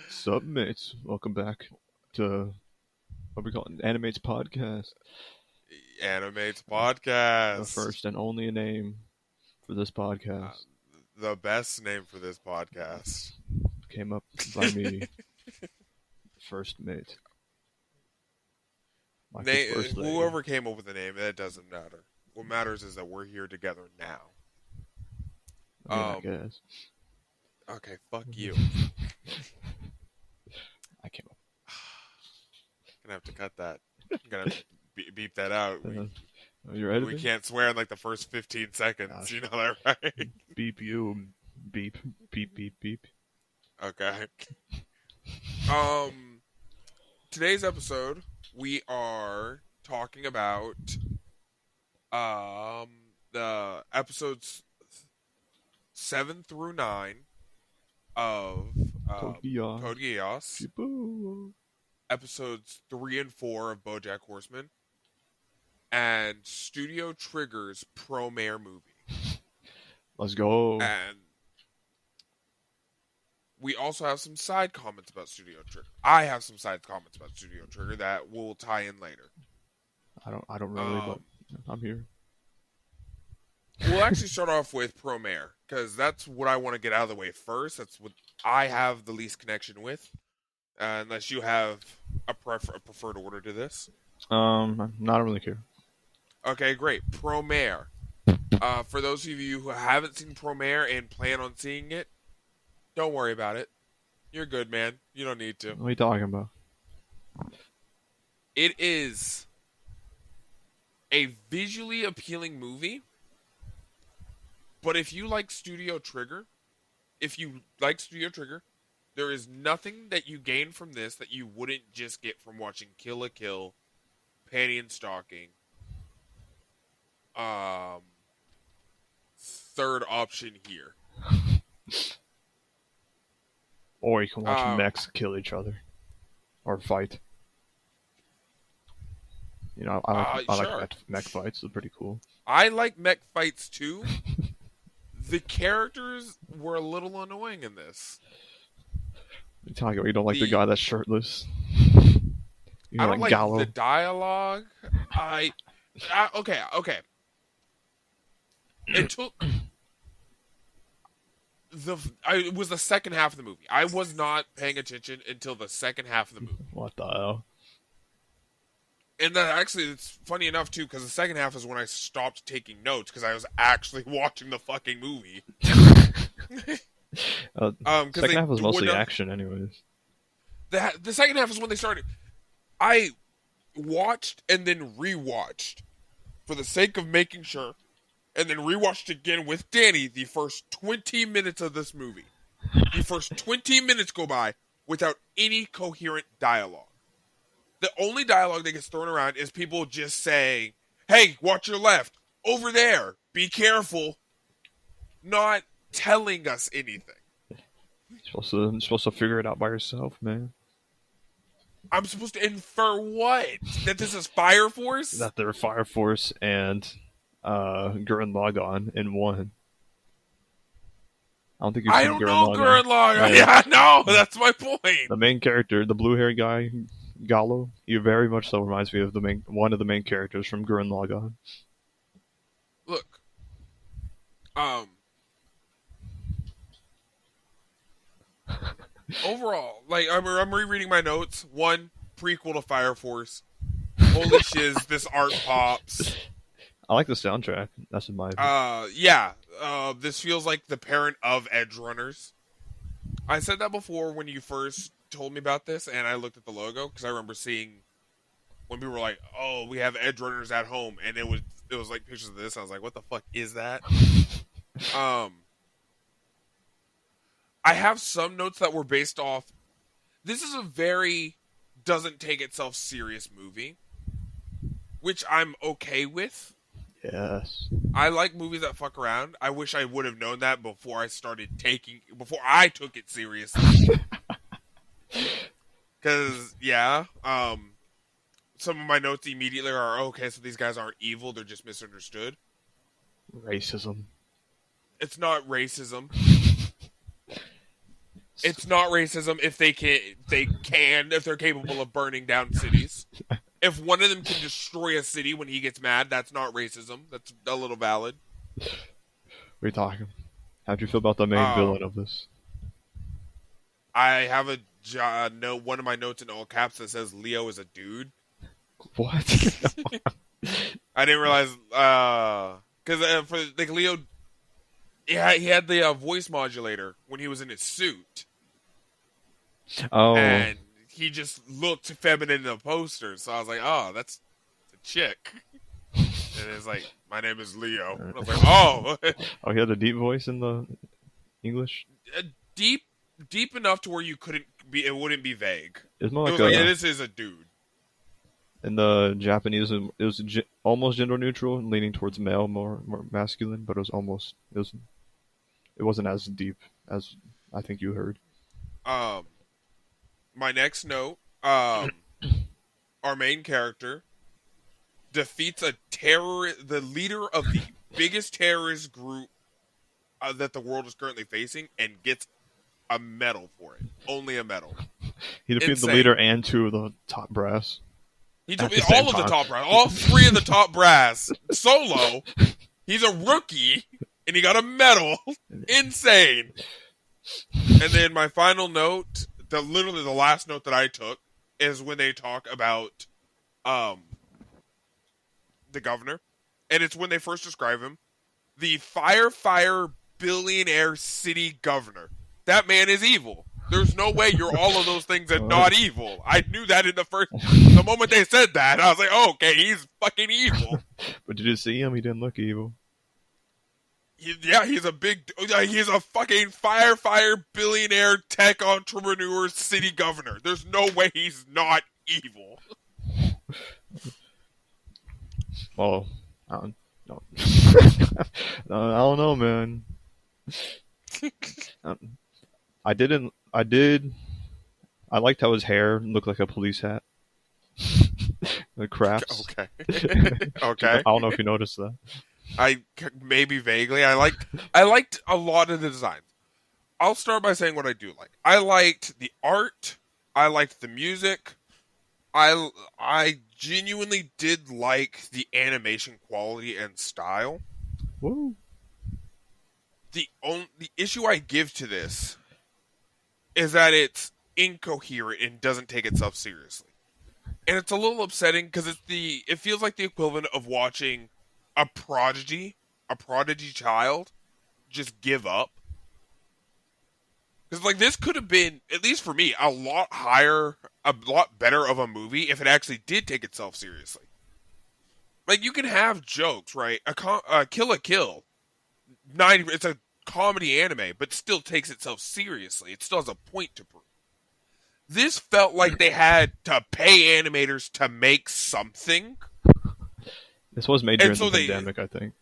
Sup, mates? Welcome back to what we call it, AniM8s podcast. AniM8s The podcast. first and only name for this Uh, podcast the best name for this podcast. came up by me, first mate. Michael's first lady. Whoever came up with the name, that doesn't matter. What matters is that we're here together now. I guess. Okay, fuck you. I came up. Gonna have to cut that. Gonna have to beep that out. You're editing? We can't swear in like the first 15 seconds. Gosh. You know that, right? Beep you. Beep. Beep, beep, beep. Okay. Today's episode, we are talking about the episodes 7 through 9 of Code Geass, episodes 3 and 4 of Bojack Horseman, and Studio Trigger's Promare movie. Let's go. And we also have some side comments about Studio Trigger. I have some side comments about Studio Trigger that we'll tie in later. I don't really, but I'm here. We'll actually start off with Promare, because that's what I want to get out of the way first. That's what I have the least connection with, unless you have a preferred order to this. I don't really care. Okay, great. Promare. For those of you who haven't seen Promare and plan on seeing it, don't worry about it. You're good, man. You don't need to. What are you talking about? It is a visually appealing movie, but if you like Studio Trigger, there is nothing that you gain from this that you wouldn't just get from watching Kill la Kill, Panty and Stocking. Third option here. Or you can watch mechs kill each other. Or fight. You know, I like mech fights. They're pretty cool. I like mech fights too. The characters were a little annoying in this. You're talking about you don't like the guy that's shirtless. I don't like the dialogue. Okay. It took it was the second half of the movie. I was not paying attention until the second half of the movie. What the hell? And then actually, it's funny enough too, because the second half is when I stopped taking notes because I was actually watching the fucking movie. Second half was mostly action, anyways. The second half is when they started. I watched and then rewatched for the sake of making sure, and then rewatched again with Danny the first 20 minutes of this movie. The first 20 minutes go by without any coherent dialogue. The only dialogue that gets thrown around is people just saying, "Hey, watch your left. Over there. Be careful." Not telling us anything. You're supposed to figure it out by yourself, man. I'm supposed to infer what? That this is Fire Force? That they're Fire Force and Gurren Lagann in one. I don't think you've seen Gurren Lagann. I don't know Gurren Lagann. Yeah, no, that's my point. The main character, the blue-haired guy, Gallo, he very much so reminds me of one of the main characters from Gurren Lagann. Look, overall, like I'm rereading my notes. One, prequel to Fire Force. Holy shiz, this art pops. I like the soundtrack. That's in my opinion. Yeah. This feels like the parent of Edge Runners. I said that before when you first told me about this, and I looked at the logo because I remember seeing when people were like, "Oh, we have Edge Runners at home," and it was like pictures of this. I was like, "What the fuck is that?" I have some notes that were based off. This is a very doesn't take itself serious movie, which I'm okay with. Yes. I like movies that fuck around. I wish I would have known that before I took it seriously. Because, yeah, some of my notes immediately are, okay, so these guys aren't evil, they're just misunderstood. Racism. It's not racism. It's not racism if if they're capable of burning down cities. If one of them can destroy a city when he gets mad, that's not racism. That's a little valid. What are you talking? How'd you feel about the main villain of this? I have a note, one of my notes in all caps that says Leo is a dude. What? I didn't realize because for like Leo, yeah, he had the voice modulator when he was in his suit. Oh, And he just looked feminine in the poster, so I was like, "Oh, that's a chick." And it's like, "My name is Leo." And I was like, "Oh." Oh, he had a deep voice in the English. Deep enough to where it wouldn't be vague. It's more It like was like, this is a dude. in the Japanese, it was almost gender neutral, leaning towards male, more masculine, but it wasn't as deep as I think you heard. My next note, our main character defeats the leader of the biggest terrorist group that the world is currently facing, and gets a medal for it. Only a medal. He defeated the leader and two of the top brass. He defeated all of the top brass. All three of the top brass. Solo. He's a rookie, and he got a medal. Insane. And then my final note, literally the last note that I took, is when they talk about the governor. And it's when they first describe him. The fire billionaire city governor. That man is evil. There's no way you're all of those things and not evil. I knew that the moment they said that, I was like, oh, okay, he's fucking evil. But did you see him? He didn't look evil. He's a fucking fire billionaire tech entrepreneur city governor. There's no way he's not evil. Well, I don't know. I don't know, man. I liked how his hair looked like a police hat. The crafts. Okay. Okay. I don't know if you noticed that. Maybe vaguely. I liked a lot of the designs. I'll start by saying what I do like. I liked the art. I liked the music. I genuinely did like the animation quality and style. Woo. The issue I give to this is that it's incoherent and doesn't take itself seriously. And it's a little upsetting because it feels like the equivalent of watching a prodigy child just give up. Because like this could have been, at least for me, a lot better of a movie if it actually did take itself seriously. Like you can have jokes, right? Kill a Kill, it's a comedy anime, but still takes itself seriously. It still has a point to prove. This felt like they had to pay animators to make something. This was made during the pandemic, I think.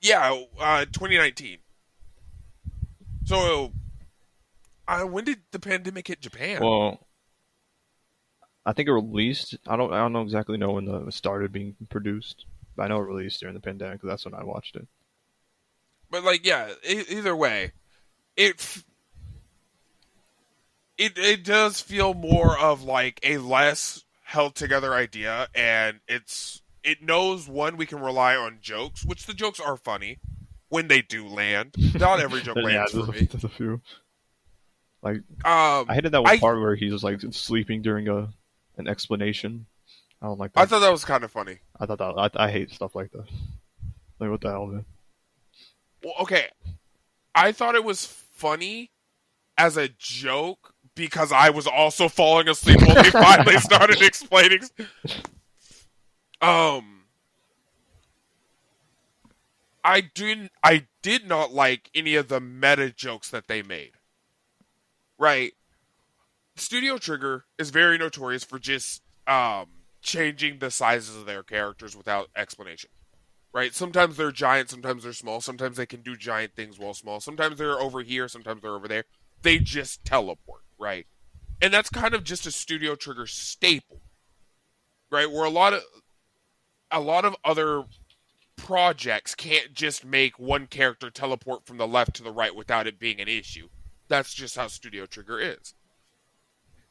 Yeah, 2019. So, when did the pandemic hit Japan? Well, I think it released. I don't know exactly know when it started being produced, but I know it released during the pandemic because that's when I watched it. But like, yeah, either way, it does feel more of like a less held together idea, and it knows we can rely on jokes, which the jokes are funny when they do land. Not every joke lands for me. There's a few. Like I hated that part where he was like sleeping during an explanation. I don't like that. I thought that was kind of funny. I hate stuff like that. Like what the hell, man? Well, okay. I thought it was funny as a joke because I was also falling asleep when they finally started explaining. I did not like any of the meta jokes that they made. Right. Studio Trigger is very notorious for just changing the sizes of their characters without explanation. Right? Sometimes they're giant, sometimes they're small, sometimes they can do giant things while small, sometimes they're over here, sometimes they're over there. They just teleport, right? And that's kind of just a Studio Trigger staple. Right? Where a lot of other projects can't just make one character teleport from the left to the right without it being an issue. That's just how Studio Trigger is.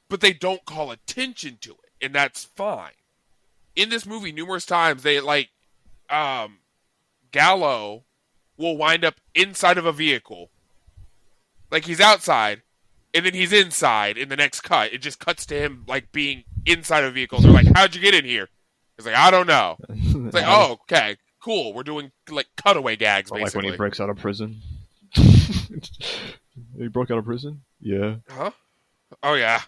But they don't call attention to it, and that's fine. In this movie, numerous times, they, like, Gallo will wind up inside of a vehicle. Like, he's outside, and then he's inside in the next cut. It just cuts to him, like, being inside of a vehicle. They're like, how'd you get in here? He's like, I don't know. It's like, oh, okay, cool. We're doing, like, cutaway gags, basically. Like when he breaks out of prison. He broke out of prison? Yeah. Huh? Oh, yeah.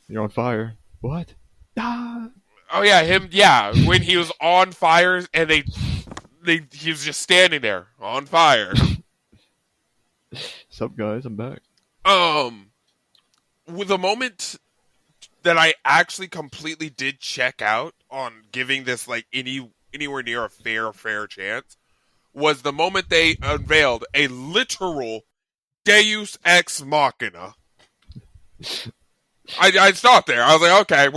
You're on fire. What? Ah! Oh, yeah, him, yeah. When he was on fire, and he was just standing there, on fire. What's up, guys? I'm back. With the moment that I actually completely did check out on giving this, like, anywhere near a fair chance was the moment they unveiled a literal Deus Ex Machina. I stopped there. I was like, okay,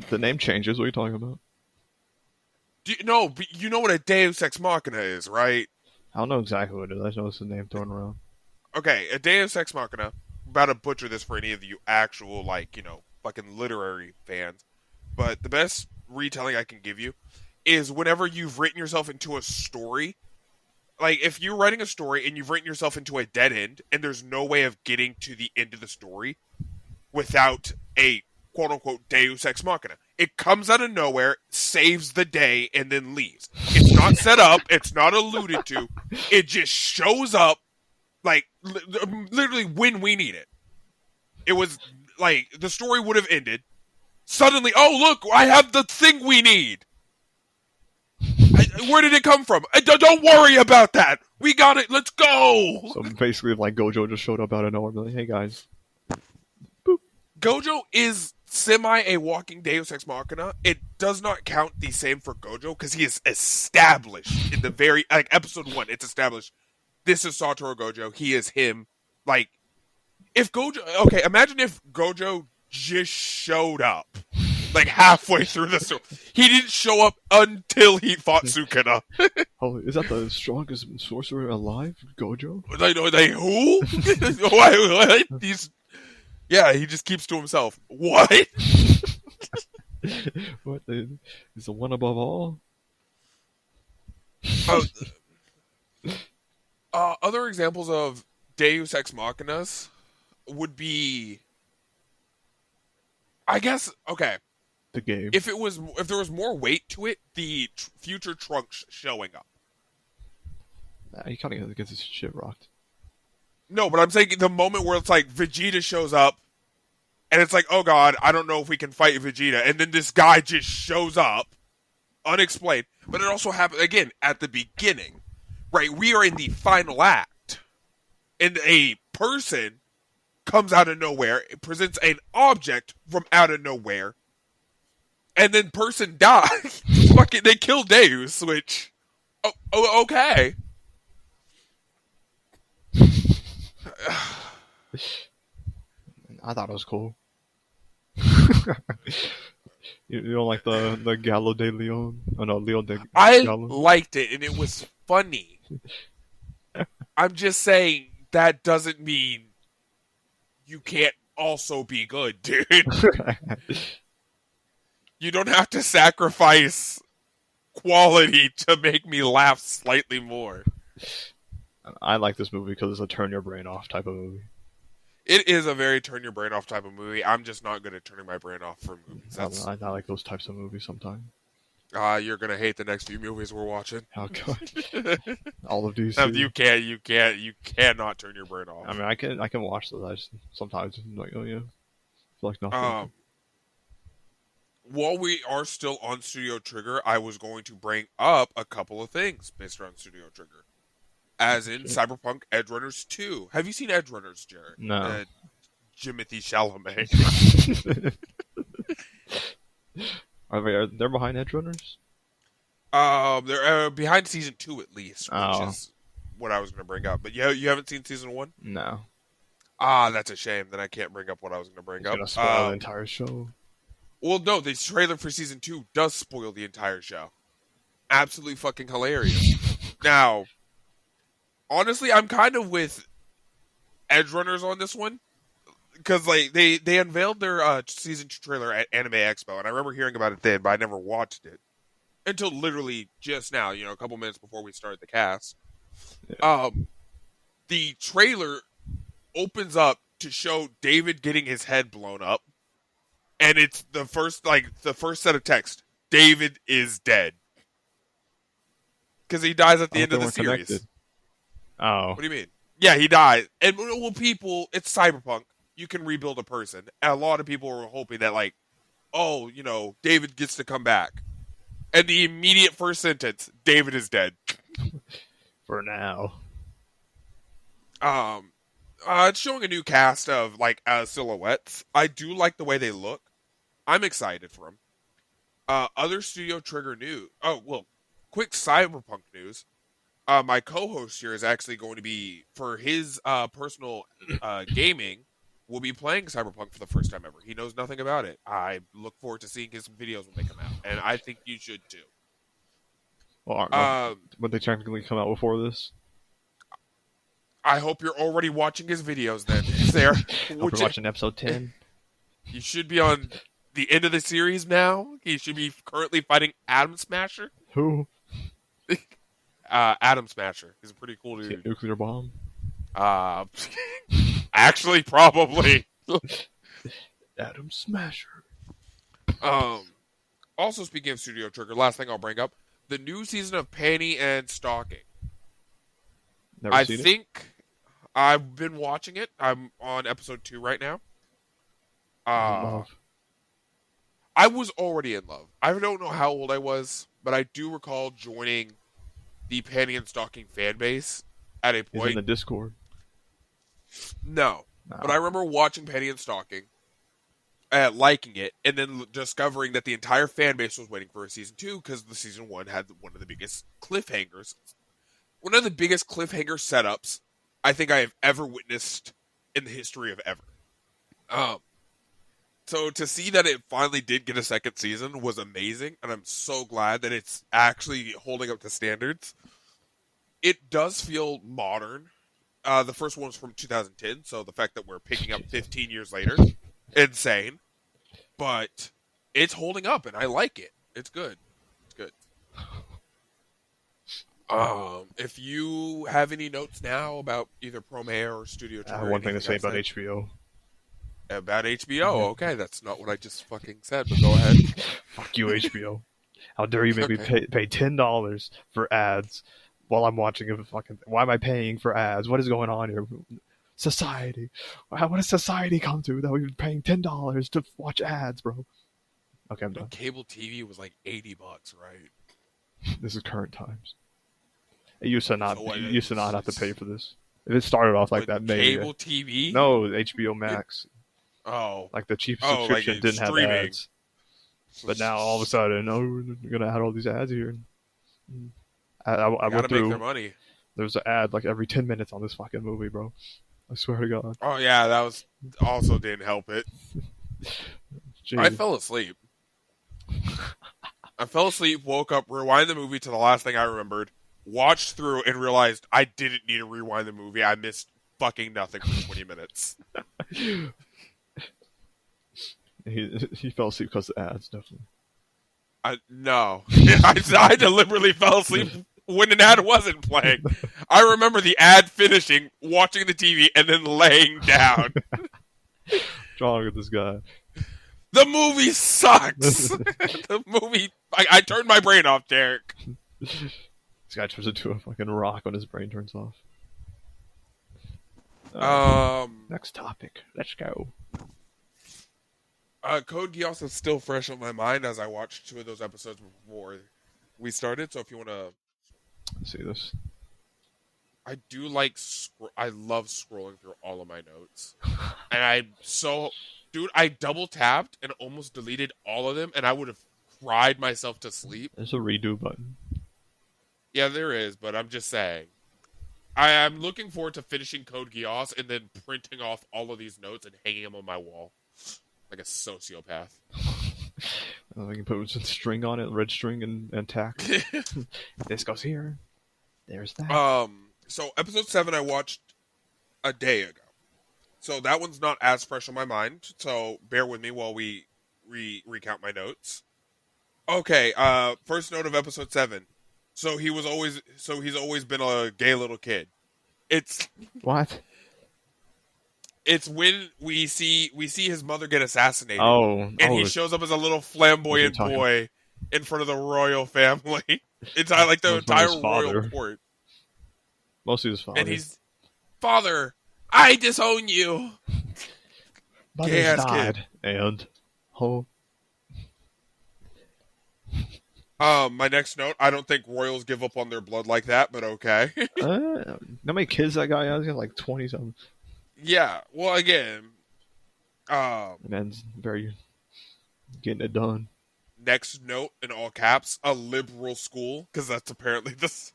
the name changes. What are you talking about? But you know what a Deus Ex Machina is, right? I don't know exactly what it is. I just know it's the name thrown around. Okay, a Deus Ex Machina. I'm about to butcher this for any of you actual, like, fucking literary fans. But the best retelling I can give you is whenever you've written yourself into a story. Like, if you're writing a story and you've written yourself into a dead end, and there's no way of getting to the end of the story without a quote-unquote Deus Ex Machina. It comes out of nowhere, saves the day, and then leaves. It's not set up. It's not alluded to. It just shows up, like, literally when we need it. It was, like, the story would have ended. Suddenly, oh, look, I have the thing we need. Where did it come from? Don't worry about that. We got it. Let's go. So basically, like, Gojo just showed up out of nowhere. Like, hey guys. Boop. Gojo is semi a walking Deus Ex Machina. It does not count the same for Gojo because he is established in the very, like, episode 1. It's established. This is Satoru Gojo. He is him. Like, if Gojo, okay, imagine if Gojo just showed up. Like, halfway through the story. He didn't show up until he fought Sukuna. Oh, is that the strongest sorcerer alive, Gojo? They who? What? He just keeps to himself. What? What? Is the one above all? Other examples of Deus Ex Machinas would be, I guess, okay. The game. If there was more weight to it, the future Trunks showing up. He kind of gets his shit rocked. No, but I'm saying the moment where it's like Vegeta shows up, and it's like, oh god, I don't know if we can fight Vegeta, and then this guy just shows up, unexplained. But it also happened again at the beginning, right? We are in the final act, and a person comes out of nowhere, it presents an object from out of nowhere. And then person dies. Fucking, they kill Deus, which, okay. I thought it was cool. You don't like the Gallo de Leon? Oh no, Leon de Gallo. I liked it, and it was funny. I'm just saying that doesn't mean you can't also be good, dude. You don't have to sacrifice quality to make me laugh slightly more. I like this movie because it's a turn your brain off type of movie. It is a very turn your brain off type of movie. I'm just not good at turning my brain off for movies. I like those types of movies sometimes. You're gonna hate the next few movies we're watching. Oh god, all of these. You cannot turn your brain off. I mean, I can watch those. I just sometimes I'm like, oh yeah, it's like nothing. While we are still on Studio Trigger, I was going to bring up a couple of things based around Studio Trigger. As in Cyberpunk Edgerunners 2. Have you seen Edgerunners, Jared? No. Jimothy Chalamet. Are they behind Edgerunners? They're behind Season 2 at least, which is what I was going to bring up. But you haven't seen Season 1? No. That's a shame. Then I can't bring up what I was going to bring up. It's going to spoil the entire show. Well, no, the trailer for Season 2 does spoil the entire show. Absolutely fucking hilarious. Now, honestly, I'm kind of with edge runners on this one because like they unveiled their season 2 trailer at Anime Expo, and I remember hearing about it then, but I never watched it until literally just now. A couple minutes before we started the cast. Yeah. The trailer opens up to show David getting his head blown up, and it's the first set of text: David is dead because he dies at the end of the series. Connected. Oh, what do you mean? Yeah, he died, and well, people, it's cyberpunk. You can rebuild a person, and a lot of people were hoping that, like, oh, David gets to come back, and the immediate first sentence: David is dead. For now. It's showing a new cast of silhouettes. I do like the way they look. I'm excited for them. Other Studio Trigger news. Oh well, quick cyberpunk news. My co-host here is actually going to be, for his personal gaming, will be playing Cyberpunk for the first time ever. He knows nothing about it. I look forward to seeing his videos when they come out, and I think you should too. Well, would they technically come out before this? I hope you're already watching his videos then. There, I'll be watching episode 10. You should be on the end of the series now. He should be currently fighting Atom Smasher. Who? Atom Smasher. He's a pretty cool dude. Nuclear bomb? Actually, probably. Atom Smasher. Also, speaking of Studio Trigger, last thing I'll bring up, the new season of Panty and Stalking. I think I've been watching it. I'm on episode 2 right now. I was already in love. I don't know how old I was, but I do recall joining the Panty and Stalking fan base at a point. He's in the Discord. No. But I remember watching Panty and Stalking, liking it, and then discovering that the entire fan base was waiting for a season 2 because the season 1 had one of the biggest cliffhangers. One of the biggest cliffhanger setups I think I have ever witnessed in the history of ever. So to see that it finally did get a second season was amazing, and I'm so glad that it's actually holding up to standards. It does feel modern. The first one was from 2010, so the fact that we're picking up 15 years later, insane. But it's holding up, and I like it. It's good. It's good. If you have any notes now about either Promare or Studio Trigger, I have one thing to say about HBO. About HBO? Okay, that's not what I just fucking said, but go ahead. Fuck you, HBO. How dare you make me pay $10 for ads while I'm watching a fucking... Why am I paying for ads? What is going on here? Society. What does society come to that we've been paying $10 to watch ads, bro? Okay, I'm done. Cable TV was like $80, right? This is current times. It used to not have to pay for this. If it started off like that, maybe. Cable TV? No, HBO Max. Oh. Like the cheap subscription like didn't streaming. have ads. But now all of a sudden, we're going to add all these ads here. I went through. Make their money. There's an ad like every 10 minutes on this fucking movie, bro. I swear to God. Oh, yeah, that was also didn't help it. I fell asleep. Woke up, rewind the movie to the last thing I remembered, watched through, and realized I didn't need to rewind the movie. I missed fucking nothing for 20 minutes. He fell asleep because of the ads, definitely. No. I deliberately fell asleep when an ad wasn't playing. I remember the ad finishing, watching the TV, and then laying down. What's wrong with this guy? The movie sucks. The movie... I turned my brain off, Derek. This guy turns into a fucking rock when his brain turns off. Next topic. Let's go. Code Geass is still fresh on my mind as I watched 2 of those episodes before we started, so if you want to... see this. I do like... I love scrolling through all of my notes. And Dude, I double-tapped and almost deleted all of them, and I would have cried myself to sleep. There's a redo button. Yeah, there is, but I'm just saying. I'm looking forward to finishing Code Geass and then printing off all of these notes and hanging them on my wall. Like a sociopath. I can put some string on it, red string and tack. This goes here. There's that. So episode 7 I watched a day ago. So that one's not as fresh on my mind. So bear with me while we recount my notes. Okay, first note of episode 7. He's always been a gay little kid. It's What? it's when we see his mother get assassinated. Oh, and he shows up as a little flamboyant boy in front of the royal family. It's like the entire royal court. Mostly his father. And he's, father, I disown you. Mother's died. And my next note, I don't think royals give up on their blood like that, but okay. How many kids that guy has? He got like 20 something. Yeah, well, again, man's very getting it done. Next note in all caps: a liberal school, because that's apparently this.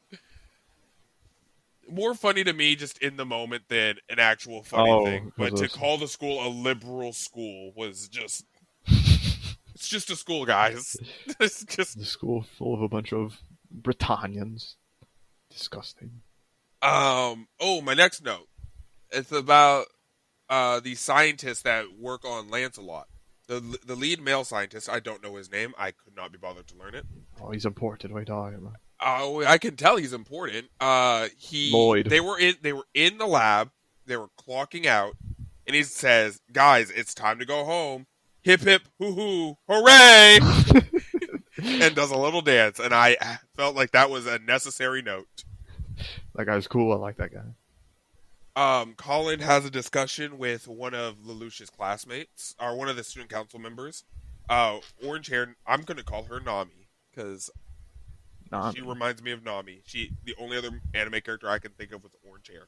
More funny to me just in the moment than an actual funny thing. But to call the school a liberal school was just. It's just a school, guys. It's just the school full of a bunch of Britannians. Disgusting. Oh, my next note. It's about the scientists that work on Lancelot. The lead male scientist. I don't know his name. I could not be bothered to learn it. Oh, he's important. What are you talking about? Oh, I can tell he's important. Lloyd. They were in the lab. They were clocking out, and he says, "Guys, it's time to go home. Hip hip hoo hoo hooray!" And does a little dance, and I felt like that was a necessary note. That guy's cool. I like that guy. Colin has a discussion with one of Lelouch's classmates, or one of the student council members. Orange hair. I'm going to call her Nami because she reminds me of Nami. The only other anime character I can think of with orange hair.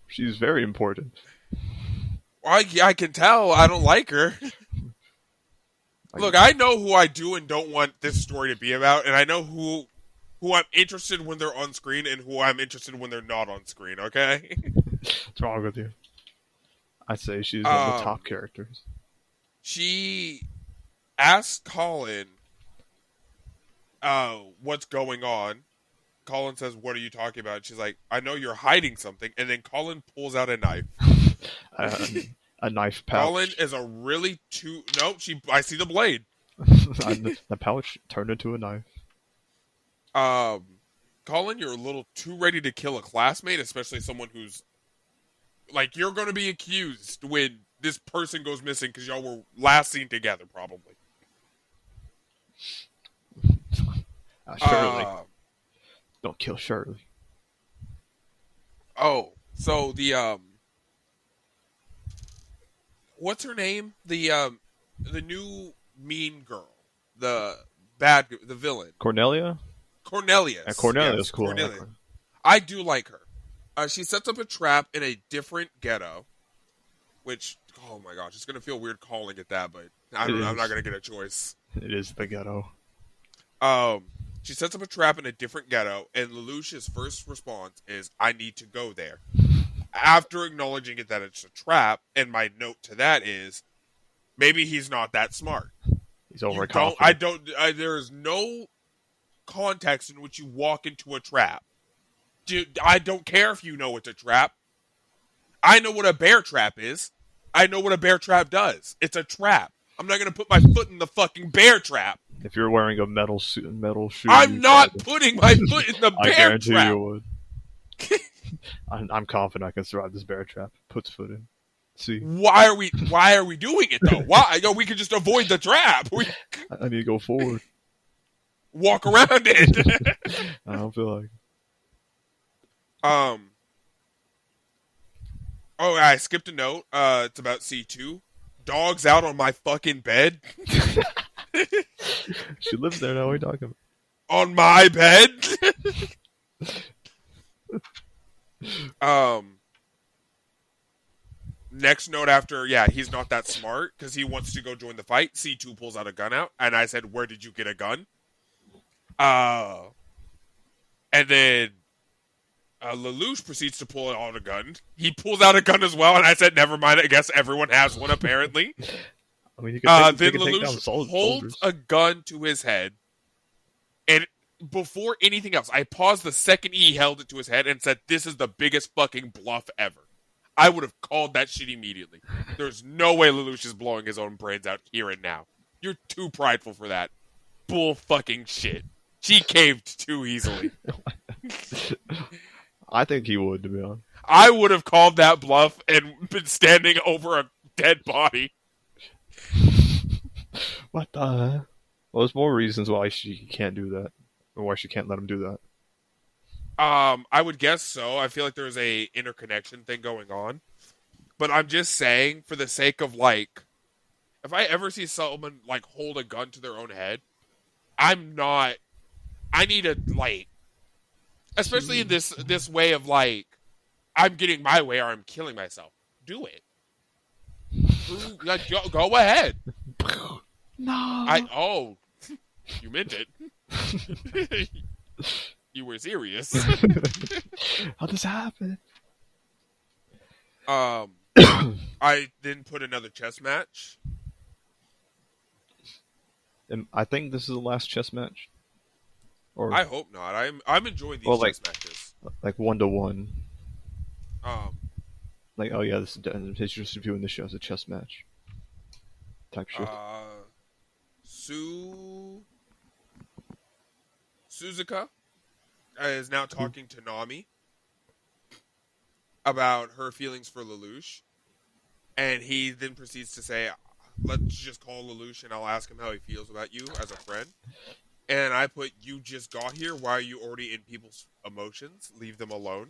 She's very important. I can tell. I don't like her. Look, I know who I do and don't want this story to be about, and I know who I'm interested when they're on screen and who I'm interested when they're not on screen, okay? What's wrong with you? I'd say she's one of the top characters. She asked Colin what's going on. Colin says, "What are you talking about?" She's like, "I know you're hiding something." And then Colin pulls out a knife. A knife pouch. Colin is a really I see the blade. The pouch turned into a knife. Colin, you're a little too ready to kill a classmate, especially someone who's like, you're going to be accused when this person goes missing because y'all were last seen together, probably. Shirley. Don't kill Shirley. Oh, so the what's her name? The new mean girl, the villain. Cornelius. Yeah, Cornelius is cool. Cornelia. I do like her. She sets up a trap in a different ghetto, which, oh my gosh, it's going to feel weird calling it that, but I'm not going to get a choice. It is the ghetto. She sets up a trap in a different ghetto, and Lelouch's first response is, "I need to go there." After acknowledging that it's a trap, and my note to that is, maybe he's not that smart. He's overconfident. There is no context in which you walk into a trap. Dude, I don't care if you know it's a trap. I know what a bear trap is. I know what a bear trap does. It's a trap. I'm not going to put my foot in the fucking bear trap. If you're wearing a metal shoe, I'm not putting my foot in the bear trap. I guarantee you would. I'm confident I can survive this bear trap. Puts foot in. See. Why are we doing it though? Why? We could just avoid the trap. I need to go forward. Walk around it. I don't feel like. Oh, I skipped a note. It's about C2. Dogs out on my fucking bed. She lives there now. What are you talking about? On my bed. Next note after, he's not that smart because he wants to go join the fight. C2 pulls out a gun out, and I said, "Where did you get a gun?" And then Lelouch proceeds to pull out a gun. He pulls out a gun as well, and I said, "Never mind. I guess everyone has one apparently." I mean, then Lelouch holds a gun to his head, and before anything else, I paused the second he held it to his head and said, "This is the biggest fucking bluff ever. I would have called that shit immediately. There's no way Lelouch is blowing his own brains out here and now. You're too prideful for that. Bull fucking shit. She caved too easily. I think he would, to be honest. I would have called that bluff and been standing over a dead body. What the hell? Well, there's more reasons why she can't do that. Or why she can't let him do that. I would guess so. I feel like there's a interconnection thing going on. But I'm just saying, for the sake of, like, if I ever see someone, like, hold a gun to their own head, I need a, like, especially in this way of, like, I'm getting my way or I'm killing myself. Do it. Go ahead. No. You meant it. You were serious. How does that happen? I then put another chess match. And I think this is the last chess match. Or I hope not. I'm enjoying these chess matches. Like 1-1. Um, Like, oh yeah, this is just viewing this show as a chess match. Type shit. Suzuka is now talking to Nami about her feelings for Lelouch, and he then proceeds to say, let's just call Lelouch and I'll ask him how he feels about you as a friend. And I put, you just got here, why are you already in people's emotions? Leave them alone.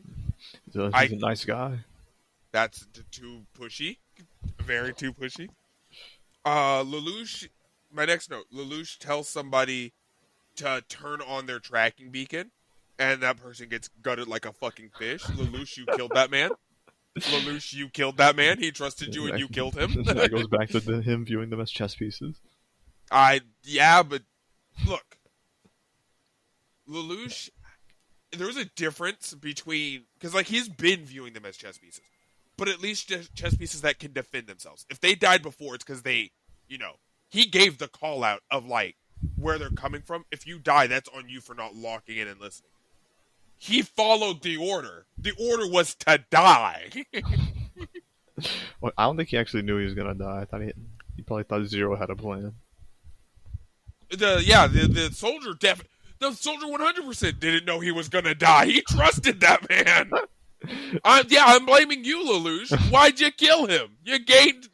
He's a nice guy. That's too pushy. Very too pushy. Lelouch, my next note, Lelouch tells somebody to turn on their tracking beacon, and that person gets gutted like a fucking fish. Lelouch, you killed that man. Lelouch, you killed that man. He trusted you and you killed him. That goes back to him viewing them as chess pieces. Yeah, but look. Lelouch, there's a difference between, because like he's been viewing them as chess pieces, but at least chess pieces that can defend themselves. If they died before, it's because they, he gave the call out of like where they're coming from. If you die, that's on you for not locking in and listening. He followed the order. The order was to die. Well, I don't think he actually knew he was gonna die. I thought he probably thought Zero had a plan. The soldier The soldier 100% didn't know he was gonna die. He trusted that man. I'm blaming you, Lelouch. Why'd you kill him? You gained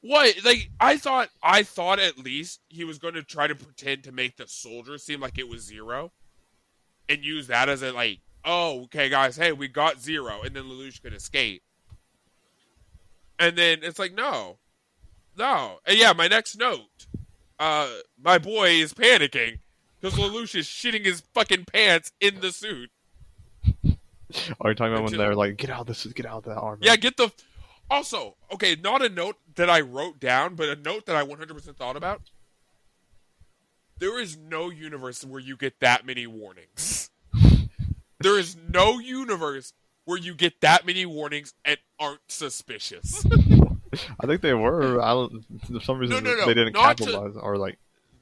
what? Like I thought at least he was going to try to pretend to make the soldier seem like it was Zero, and use that as a like, oh, okay, guys, hey, we got Zero, and then Lelouch could escape. And then it's like, no. And yeah, my next note. My boy is panicking. Because Lelouch is shitting his fucking pants in the suit. Are you talking about when they're like, get out of that armor? Yeah, Also, okay, not a note that I wrote down, but a note that I 100% thought about. There is no universe where you get that many warnings. There is no universe where you get that many warnings and aren't suspicious. I think they were. For some reason, No, they didn't capitalize or like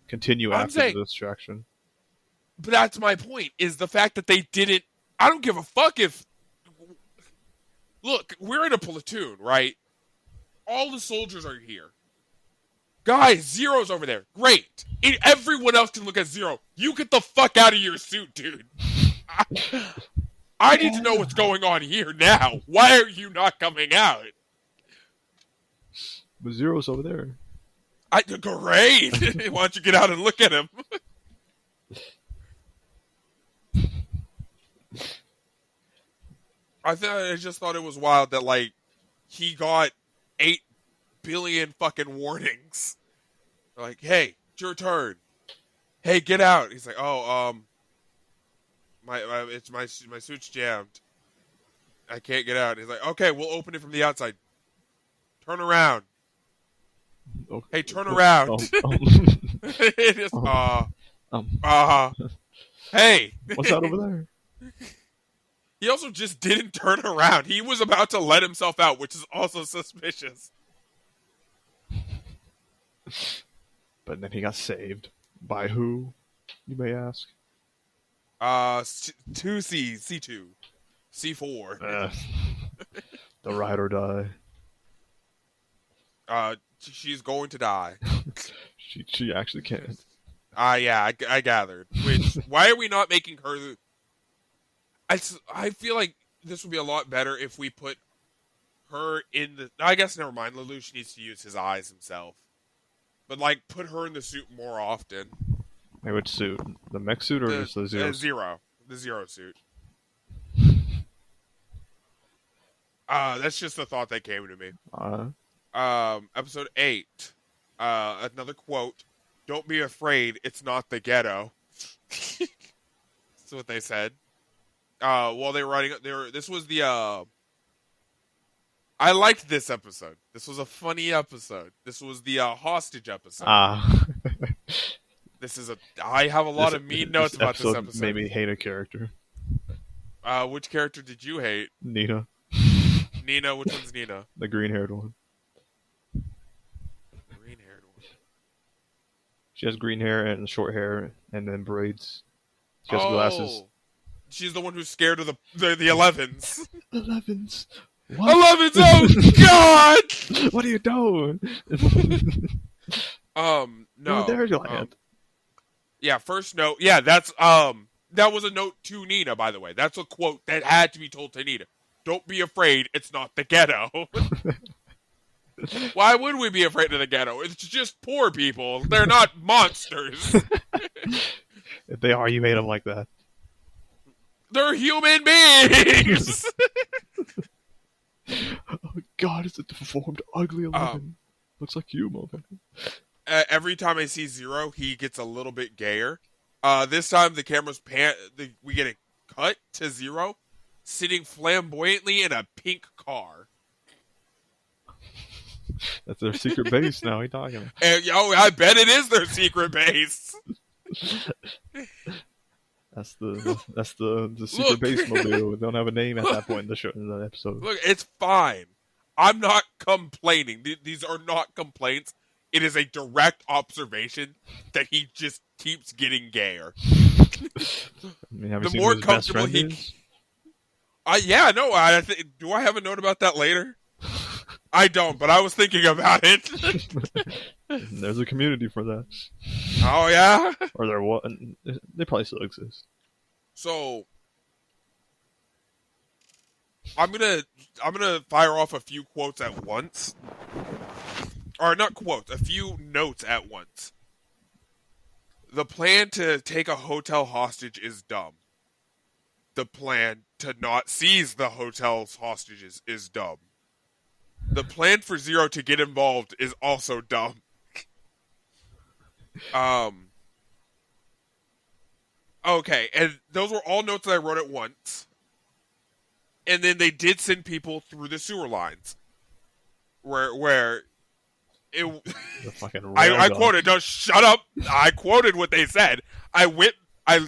continue after the distraction. But that's my point, is the fact that they didn't. I don't give a fuck if. Look, we're in a platoon, right? All the soldiers are here. Guys, Zero's over there. Great. Everyone else can look at Zero. You get the fuck out of your suit, dude. I need to know what's going on here now. Why are you not coming out? But Zero's over there. Great. Why don't you get out and look at him? I just thought it was wild that like he got 8 billion fucking warnings. Like, hey, it's your turn. Hey, get out. He's like, oh, my suit's jammed. I can't get out. He's like, okay, we'll open it from the outside. Turn around. Okay. Hey, turn around. It is, hey. What's that over there? He also just didn't turn around. He was about to let himself out, which is also suspicious. But then he got saved. By who, you may ask? 2C, C2, C4. The ride or die. She's going to die. She actually can't. Yeah, I gathered. Which, why are we not making her? I feel like this would be a lot better if we put her in the. I guess never mind. Lelouch needs to use his eyes himself, but like put her in the suit more often. Hey, which suit? The mech suit or just the Zero? Zero. The Zero suit. That's just a thought that came to me. Episode 8. Another quote. Don't be afraid, it's not the ghetto. That's what they said. While they were writing, this was the, I liked this episode. This was a funny episode. This was the, hostage episode. I have a lot of mean notes about this episode. Made me hate a character. Which character did you hate? Nina. Nina, which one's Nina? The green-haired one. Green-haired one. She has green hair and short hair, and then braids. She has glasses. She's the one who's scared of the 11s. 11s. What? 11s. Oh God! What are you doing? No. There's your hand. Yeah. First note. Yeah, that's that was a note to Nina, by the way. That's a quote that had to be told to Nina. Don't be afraid, it's not the ghetto. Why would we be afraid of the ghetto? It's just poor people. They're not monsters. If they are, you made them like that. They're human beings! Oh God, it's a deformed, ugly 11. Looks like you, motherfucker. Every time I see Zero, he gets a little bit gayer. This time, the camera's we get a cut to Zero sitting flamboyantly in a pink car. That's their secret base now. What are you talking about? I bet it is their secret base. That's the secret base mobile. We don't have a name at that point in the show, in the episode. Look, it's fine. I'm not complaining. These are not complaints. It is a direct observation that he just keeps getting gayer. The more comfortable he is? Yeah, no. Do I have a note about that later? I don't, but I was thinking about it. There's a community for that. Oh yeah, or there was. They probably still exist. So I'm gonna fire off a few quotes at once, or not quotes, a few notes at once. The plan to take a hotel hostage is dumb. The plan to not seize the hotel's hostages is dumb. The plan for Zero to get involved is also dumb. Okay, and those were all notes that I wrote at once. And then they did send people through the sewer lines. Where it I quoted, no, shut up. I quoted what they said. I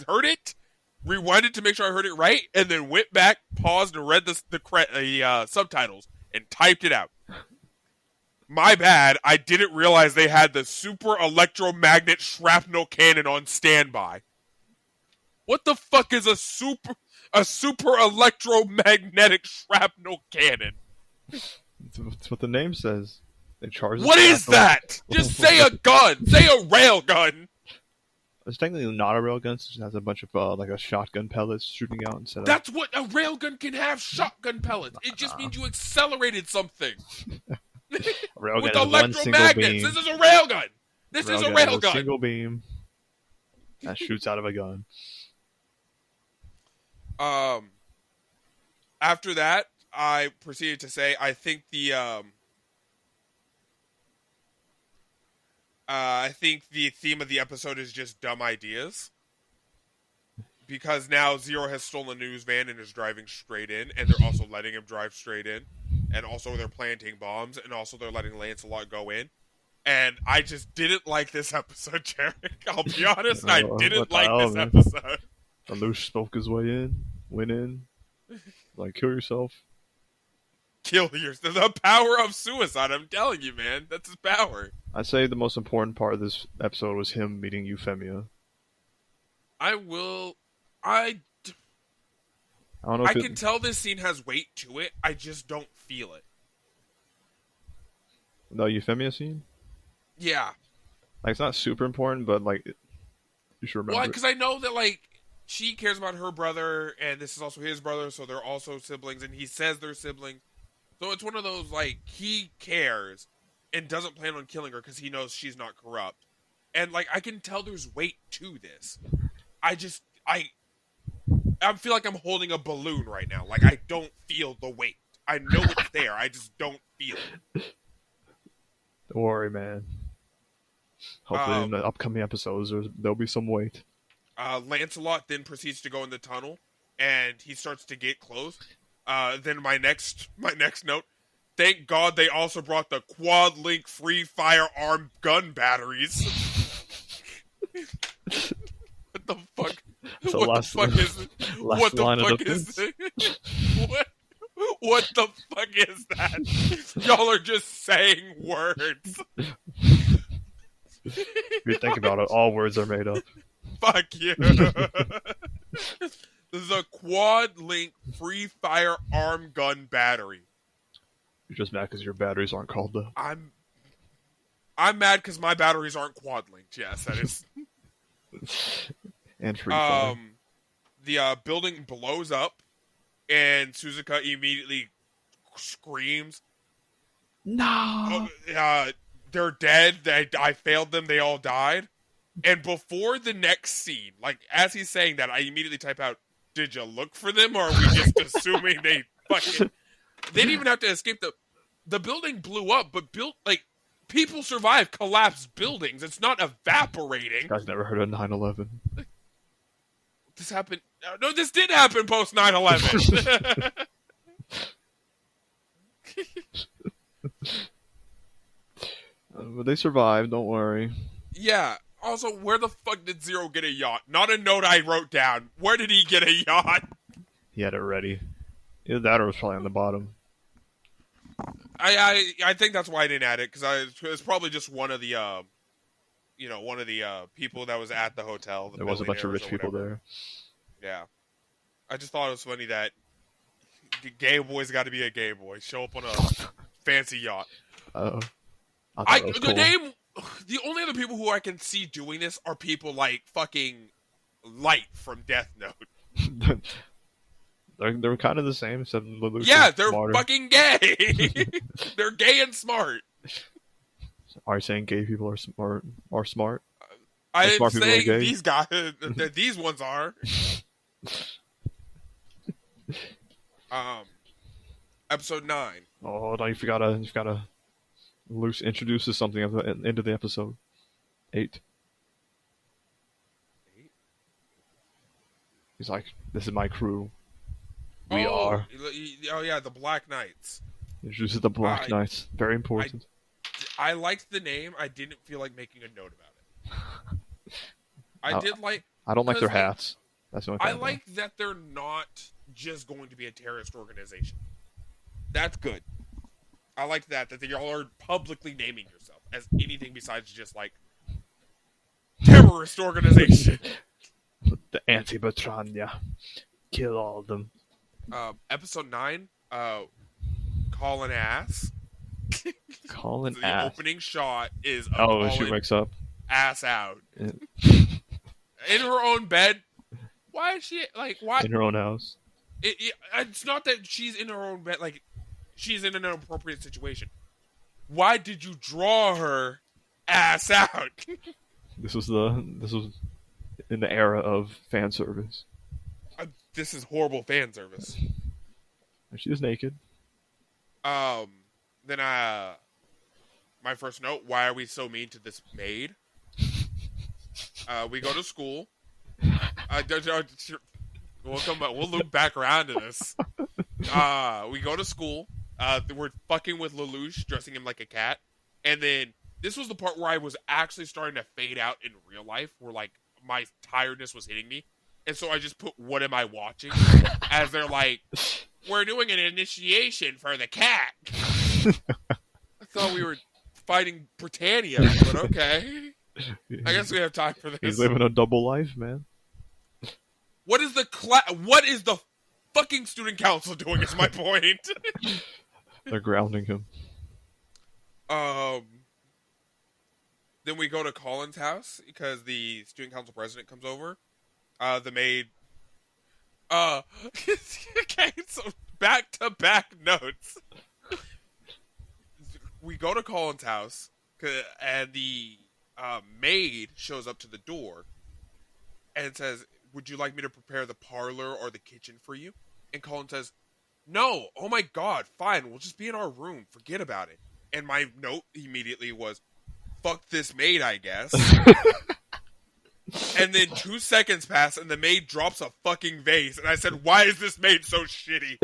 heard it, rewinded to make sure I heard it right, and then went back, paused, and read the subtitles and typed it out. My bad. I didn't realize they had the super electromagnet shrapnel cannon on standby. What the fuck is a super electromagnetic shrapnel cannon? That's what the name says. They charge. What is that? Just say a gun. Say a rail gun. It's technically not a railgun. It just has a bunch of like a shotgun pellets shooting out instead of. That's what a railgun can have. Shotgun pellets. It just means you accelerated something. Railgun with is electromagnets. This is a railgun. This is a railgun. A single beam that shoots out of a gun. After that, I proceeded to say I think the theme of the episode is just dumb ideas. Because now Zero has stolen a news van and is driving straight in, and they're also letting him drive straight in. And also they're planting bombs, and also they're letting Lancelot go in. And I just didn't like this episode, Jarek. I'll be honest, I didn't like this episode. Lelouch spoke his way in, went in, like, kill yourself. Kill yourself. The power of suicide, I'm telling you, man. That's his power. I'd say the most important part of this episode was him meeting Euphemia. I don't know I if can tell this scene has weight to it. I just don't feel it. the Euphemia scene. Yeah. Like, it's not super important, but like you should Well, remember it. because I know that like she cares about her brother, and this is also his brother, so they're also siblings, and he says they're siblings. So it's one of those like he cares and doesn't plan on killing her because he knows she's not corrupt, and like I can tell there's weight to this. I feel like I'm holding a balloon right now. Like I don't feel the weight. I know it's there. I just don't feel it. Don't worry, man. Hopefully, in the upcoming episodes, there'll be some weight. Lancelot then proceeds to go in the tunnel, and he starts to get close. Then my next note. Thank God they also brought the quad link free firearm gun batteries. What the fuck? So What the fuck is it? What the fuck is it? What the fuck is that? Y'all are just saying words. If you think about it, all words are made up. Fuck you. This is a quad link free firearm gun battery. You're just mad because your batteries aren't called the. I'm mad because my batteries aren't quad linked. Yes, that is. And free fire. The building blows up, and Suzuka immediately screams, No! they're dead. I failed them. They all died. And before the next scene, like, as he's saying that, I immediately type out, did you look for them, or are we just assuming they fucking... They didn't even have to escape the building blew up, but people survive collapsed buildings. It's not evaporating. You guys never heard of 9/11. This happened... No, this did happen post 9/11. But they survived, don't worry. Yeah. Also, where the fuck did Zero get a yacht? Not a note I wrote down. Where did he get a yacht? He had it ready. Either that or it was probably on the bottom. I think that's why I didn't add it, because it's probably just one of the people that was at the hotel. There was a bunch of rich people there. Yeah. I just thought it was funny that gay boy's got to be a gay boy. Show up on a fancy yacht. Oh. The only other people who I can see doing this are people like fucking Light from Death Note. They're kind of the same, except Lelouch. Yeah, they're smarter. fucking gay. They're gay and smart. Are you saying gay people are smart? I'm saying these guys, these ones are. Episode 9. Oh no, you gotta. Luce introduces something at the end of the episode. 8. He's like, "This is my crew. We are." Oh yeah, the Black Knights. Introduces the Black Knights. Very important. I liked the name. I didn't feel like making a note about it. I don't like their hats. That's the only thing I like that they're not just going to be a terrorist organization. That's good. I like that y'all are publicly naming yourself as anything besides just like terrorist organization. The Anti-Batrania. Kill all of them. Episode 9, Call an Ass. Call an The ass. opening shot is She wakes up. Ass out. In her own bed. Why is she like why In her own house. It's not that she's in her own bed, like she's in an inappropriate situation. Why did you draw her ass out? This was in the era of fan service. This is horrible fan service. And she was naked. Then my first note, why are we so mean to this maid? We go to school. We'll loop back around to this. We go to school. We're fucking with Lelouch, dressing him like a cat. And then this was the part where I was actually starting to fade out in real life, where like my tiredness was hitting me. And so I just put, what am I watching? As they're like, we're doing an initiation for the cat. I thought we were fighting Britannia, but okay. I guess we have time for this. He's living a double life, man. What is the fucking student council doing? Is my point. They're grounding him. Then we go to Colin's house because the student council president comes over. The maid. Okay, so back to back notes. We go to Colin's house, and the maid shows up to the door and says, "Would you like me to prepare the parlor or the kitchen for you?" And Colin says, "No, oh my god, fine, we'll just be in our room, forget about it." And my note immediately was, "Fuck this maid, I guess." And then 2 seconds pass, and the maid drops a fucking vase, and I said, "Why is this maid so shitty?"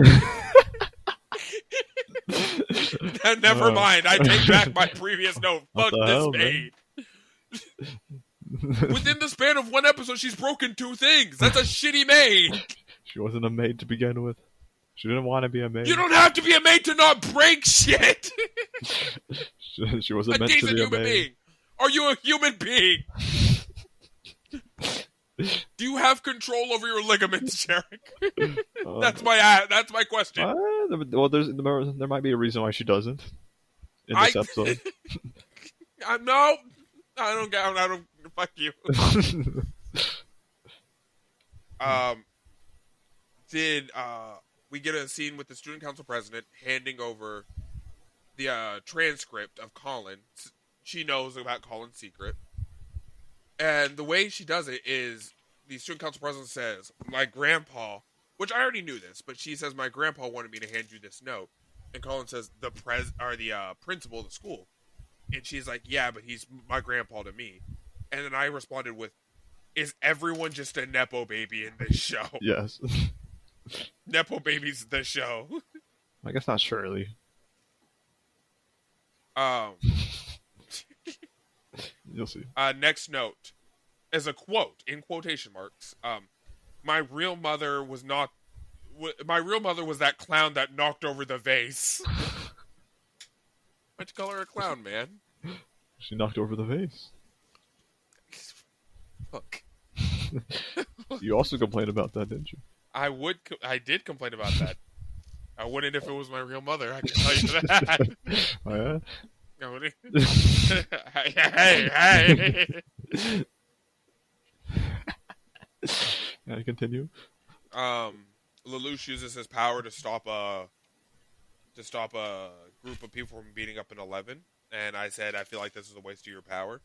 Never mind, I take back my previous note. Fuck this hell, maid. Within the span of 1 episode, she's broken 2 things. That's a shitty maid. She wasn't a maid to begin with. She didn't want to be a maid. You don't have to be a maid to not break shit. She wasn't meant to decent be a human maid. being. Are you a human being? Do you have control over your ligaments, Jarek? That's my question. Well, there might be a reason why she doesn't in this episode. No, I don't. Fuck you. Did we get a scene with the student council president handing over the transcript of Colin? She knows about Colin's secret. And the way she does it is the student council president says, "My grandpa," which I already knew this, but she says, "My grandpa wanted me to hand you this note." And Colin says, "The principal of the school." And she's like, "Yeah, but he's my grandpa to me." And then I responded with, "Is everyone just a Nepo baby in this show?" Yes. Nepo baby's the show. I guess not Shirley. You'll see. Next note is a quote in quotation marks. My real mother was not. My real mother was that clown that knocked over the vase. Why'd you call her a clown, man? She knocked over the vase. Look. You also complained about that, didn't you? I did complain about that. I wouldn't if it was my real mother. I can tell you that. Oh, yeah? Hey. Can I continue? Lelouch uses his power to stop a group of people from beating up an 11, and I said I feel like this is a waste of your power.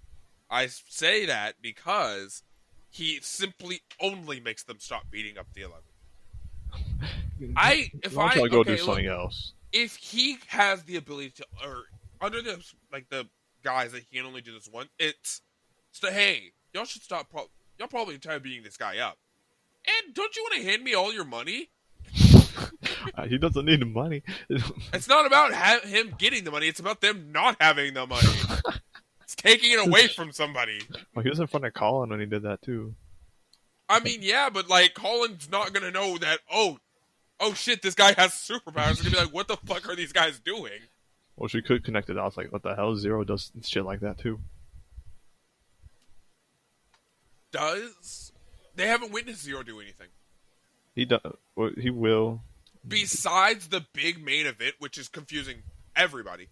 I say that because he simply only makes them stop beating up the 11. Do something else. If he has the ability to, or under the guys that he can only do this one, it's hey, y'all should stop. Y'all probably tired of beating this guy up. And don't you want to hand me all your money? He doesn't need the money. It's not about him getting the money. It's about them not having the money. It's taking it away from somebody. Well, he was in front of Colin when he did that too. I mean, yeah, but Colin's not gonna know that. Oh shit, this guy has superpowers. He's gonna be like, what the fuck are these guys doing? Well, she could connect it. I was like, what the hell? Zero does shit like that too. They haven't witnessed Zero do anything. He does. Well, he will. Besides the big main event, which is confusing everybody,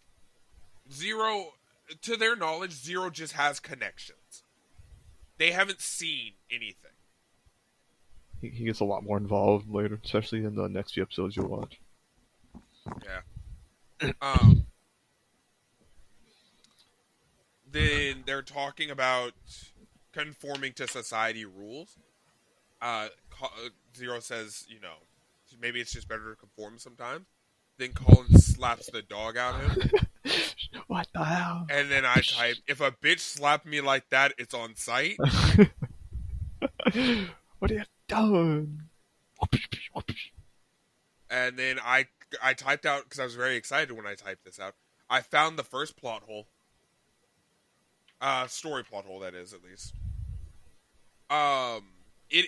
Zero, to their knowledge, Zero just has connections. They haven't seen anything. He gets a lot more involved later, especially in the next few episodes you'll watch. Yeah. Then they're talking about conforming to society rules. Zero says, maybe it's just better to conform sometimes. Then Colin slaps the dog out of him. What the hell? And then I type, if a bitch slapped me like that, it's on site. What have you done? And then I typed out, because I was very excited when I typed this out, I found the first plot hole. Story plot hole, that is, at least. It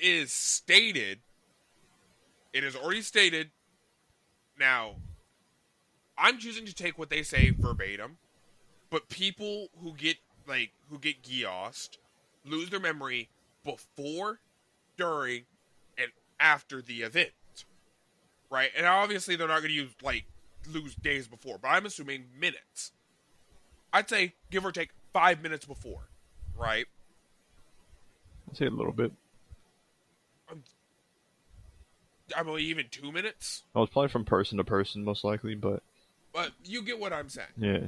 is already stated. Now, I'm choosing to take what they say verbatim, but people who get Geassed lose their memory before, during, and after the event. right? And obviously they're not going to lose days before, but I'm assuming minutes. I'd say give or take 5 minutes before, right? I'd say a little bit. I mean, even 2 minutes. Well, it's probably from person to person, most likely, but you get what I'm saying. yeah.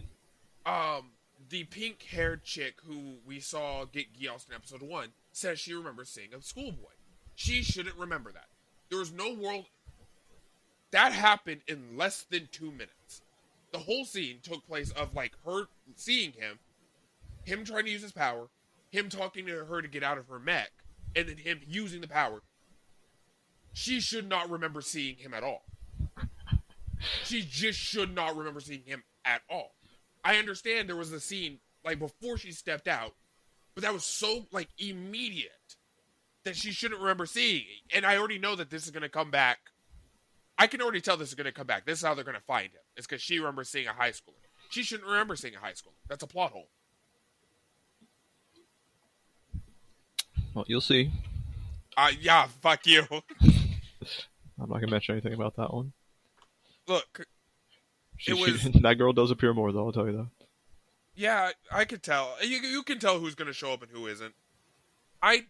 The pink-haired chick who we saw get Geass in episode 1 says she remembers seeing a schoolboy. She shouldn't remember that. There was no world that happened in less than 2 minutes. The whole scene took place of her seeing him trying to use his power, him talking to her to get out of her mech, and then him using the power. She should not remember seeing him at all. She just should not remember seeing him at all. I understand there was a scene before she stepped out, but that was so immediate that she shouldn't remember seeing. And I already know that this is going to come back. I can already tell this is going to come back. This is how they're going to find him. It's because she remembers seeing a high schooler. She shouldn't remember seeing a high schooler. That's a plot hole. Well, you'll see. Yeah, fuck you. I'm not going to mention anything about that one. Look, that girl does appear more, though, I'll tell you that. Yeah, I could tell. You can tell who's going to show up and who isn't. I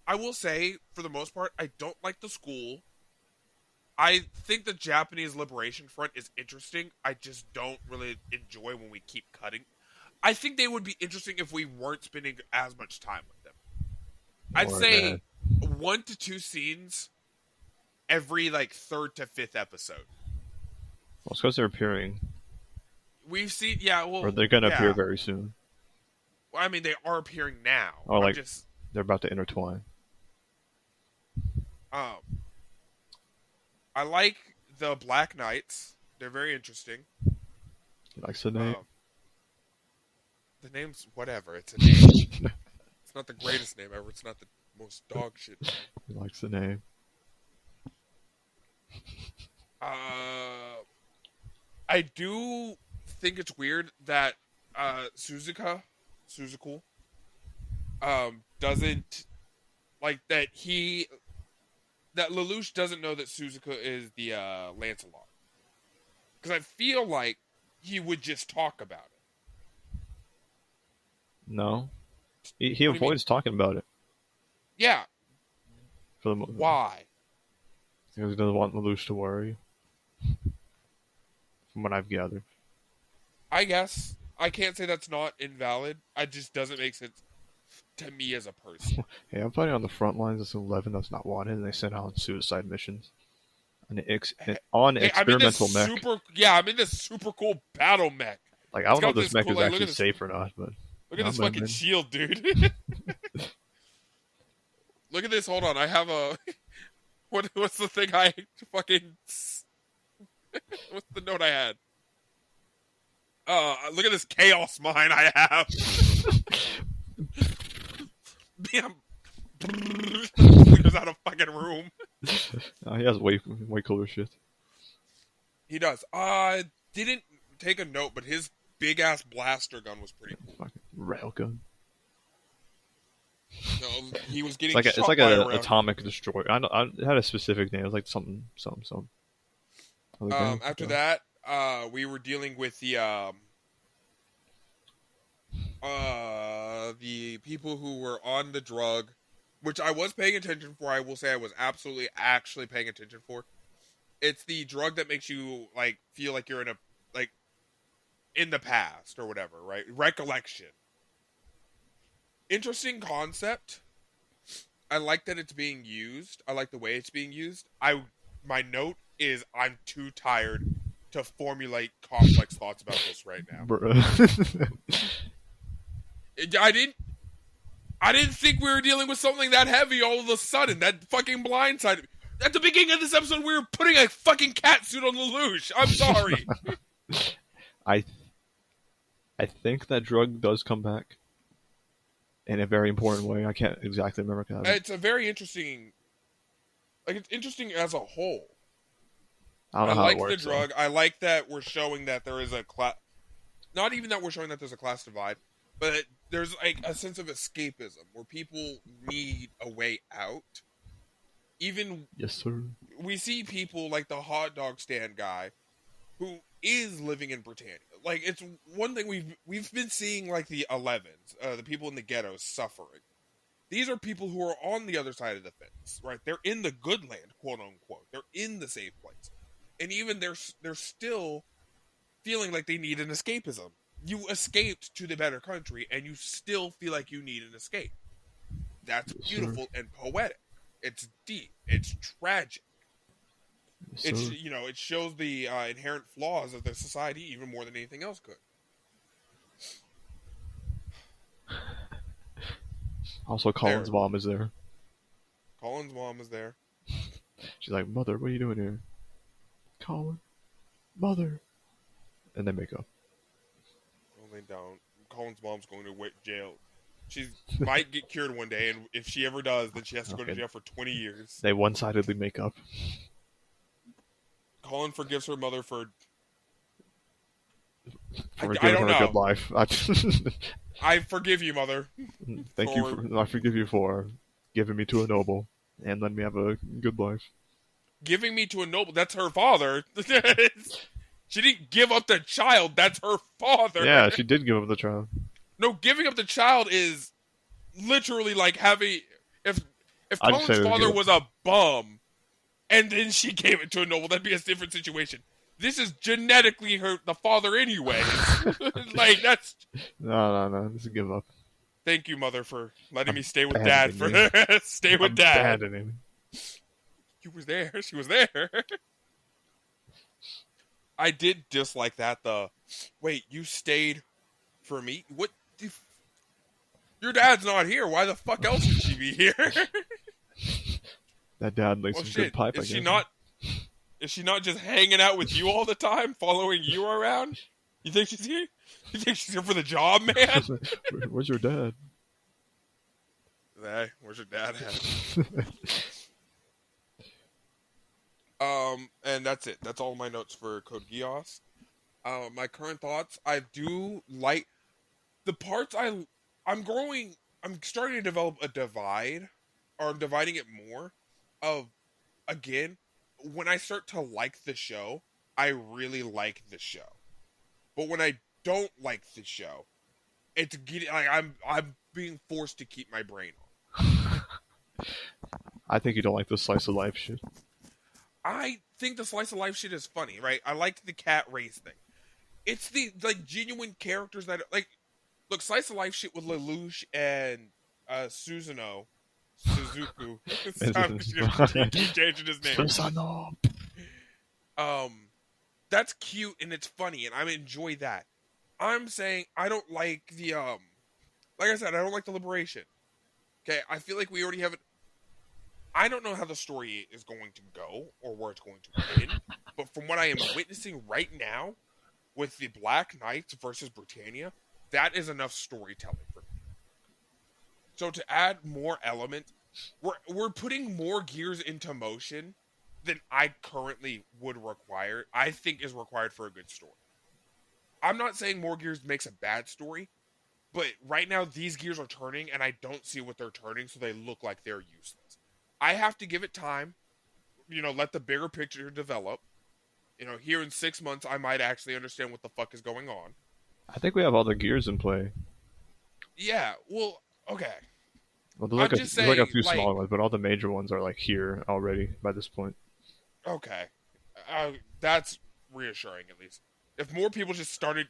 will say, for the most part, I don't like the school. I think the Japanese Liberation Front is interesting. I just don't really enjoy when we keep cutting. I think they would be interesting if we weren't spending as much time with them. I'd say 1 to 2 scenes every third to fifth episode. Well, it's because they're appearing. We've seen, or they're going to appear very soon. Well, I mean, they are appearing now. Or they're about to intertwine. I like the Black Knights. They're very interesting. He likes the name. The name's whatever. It's a name. It's not the greatest name ever. It's not the most dog shit. He likes the name. I do think it's weird that Suzuku doesn't that Lelouch doesn't know that Suzuka is the Lancelot. Because I feel like he would just talk about it. No. He avoids talking about it. Yeah. For the Why? Because he doesn't want Lelouch to worry. From what I've gathered. I guess. I can't say that's not invalid. It just doesn't make sense to me as a person. Hey, I'm fighting on the front lines as 11 that's not wanted, and they sent out on suicide missions. Experimental mech. I'm in this super cool battle mech. I don't know if this mech is actually safe or not, but... Look at this fucking shield, dude. Look at this, hold on, I have a... What's the thing I fucking... What's the note I had? Look at this chaos mine I have. Damn. He goes out of fucking room. He has way cooler shit. He does. Didn't take a note, but his big ass blaster gun was pretty cool. Fucking rail gun. No, he was getting it's like an atomic destroyer. It had a specific name. It was like something. After that, we were dealing with the people who were on the drug, which I was paying attention for. I will say I was absolutely actually paying attention for. It's the drug that makes you feel like you're in in the past or whatever, right? Recollection. Interesting concept. I like that it's being used. I like the way it's being used. My note is I'm too tired to formulate complex thoughts about this right now. I didn't think we were dealing with something that heavy all of a sudden. That fucking blindsided me. At the beginning of this episode, we were putting a fucking cat suit on Lelouch. I'm sorry. I think that drug does come back in a very important way. I can't exactly remember. It's a very interesting... it's interesting as a whole. I don't know how it works, the drug. I like that we're showing that there is a class... Not even that we're showing that there's a class divide, but there's a sense of escapism where people need a way out. Even Yes, sir. we see people like the hot dog stand guy who is living in Britannia. Like, it's one thing we've been seeing, like the 11s, the people in the ghettos suffering. These are people who are on the other side of the fence, right? They're in the good land, quote unquote. They're in the safe place, and even they're still feeling like they need an escapism. You escaped to the better country, and you still feel like you need an escape. That's Yes, sir. beautiful and poetic. It's deep. It's tragic. Yes, It's sir. it shows the inherent flaws of the society even more than anything else could. Also, There, Colin's mom is there. Colin's mom is there. She's like, "Mother, what are you doing here?" Colin, mother, and they make up. Well, they don't. Colin's mom's going to jail. She might get cured one day, and if she ever does, then she has to go to Okay. jail for 20 years. They one-sidedly make up. Colin forgives her mother for. For I giving don't her a good know. life. I forgive you, mother. Thank you. I forgive you for giving me to a noble and letting me have a good life. Giving me to a noble. That's her father. She didn't give up the child. That's her father. Yeah, she did give him the child. No, giving up the child is literally like having if I'd say Colin's father give up. was a bum and then she gave it to a noble, that'd be a different situation. This is genetically the father anyway. Like, that's. No. This is give up. Thank you, mother, for letting me stay with Abandoning dad. me. Stay with dad. Abandoning. He was there. She was there. I did dislike that. Wait, you stayed for me? What? Your dad's not here. Why the fuck else would she be here? That dad makes Well, some shit. good pipe. Is I she guess. not? Is she not just hanging out with you all the time, following you around? You think she's here? You think she's here for the job, man? Where's your dad? Hey, where's your dad at? And that's it. That's all my notes for Code Geass. My current thoughts. I do like the parts. I'm growing. I'm starting to develop a divide, or I'm dividing it more. Of again, when I start to like the show, I really like the show. But when I don't like the show, it's getting like I'm being forced to keep my brain on. I think you don't like the slice of life shit. I think the slice of life shit is funny, right? I like the cat race thing. It's the like genuine characters that like look slice of life shit with Lelouch and Suzuku. Keep changing his name. Susanoo. That's cute and it's funny and I enjoy that. I'm saying I don't like the like I said, I don't like the liberation. Okay, I feel like we already have it. I don't know how the story is going to go or where it's going to end, but from what I am witnessing right now with the Black Knights versus Britannia, that is enough storytelling for me. So to add more elements, we're putting more gears into motion than I currently would require. I think is required for a good story. I'm not saying more gears makes a bad story, but right now these gears are turning and I don't see what they're turning, so they look like they're useless. I have to give it time, let the bigger picture develop. Here in 6 months, I might actually understand what the fuck is going on. I think we have all the gears in play. Yeah, well, okay. Well, I'm there's just like a saying, few like, smaller ones, but all the major ones are like here already by this point. okay. That's reassuring, at least. If more people just started,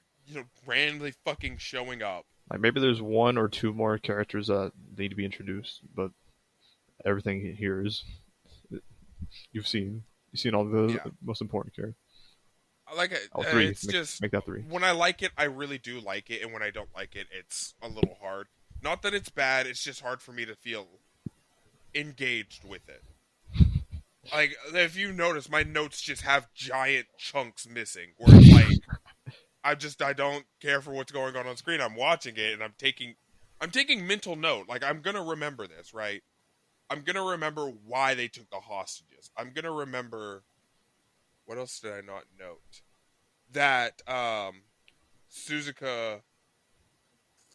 randomly fucking showing up. Like maybe there's one or two more characters that need to be introduced, but everything here is you've seen all the Yeah. most important characters. Like, Three. it's just, Make that three. when I like it, I really do like it, and when I don't like it, it's a little hard. Not that it's bad, it's just hard for me to feel engaged with it. Like, if you notice, my notes just have giant chunks missing, where it's like, I don't care for what's going on screen. I'm watching it, and I'm taking mental note. Like, I'm gonna remember this, right? I'm gonna remember why they took the hostages. I'm gonna remember, what else did I not note? That, Suzuka,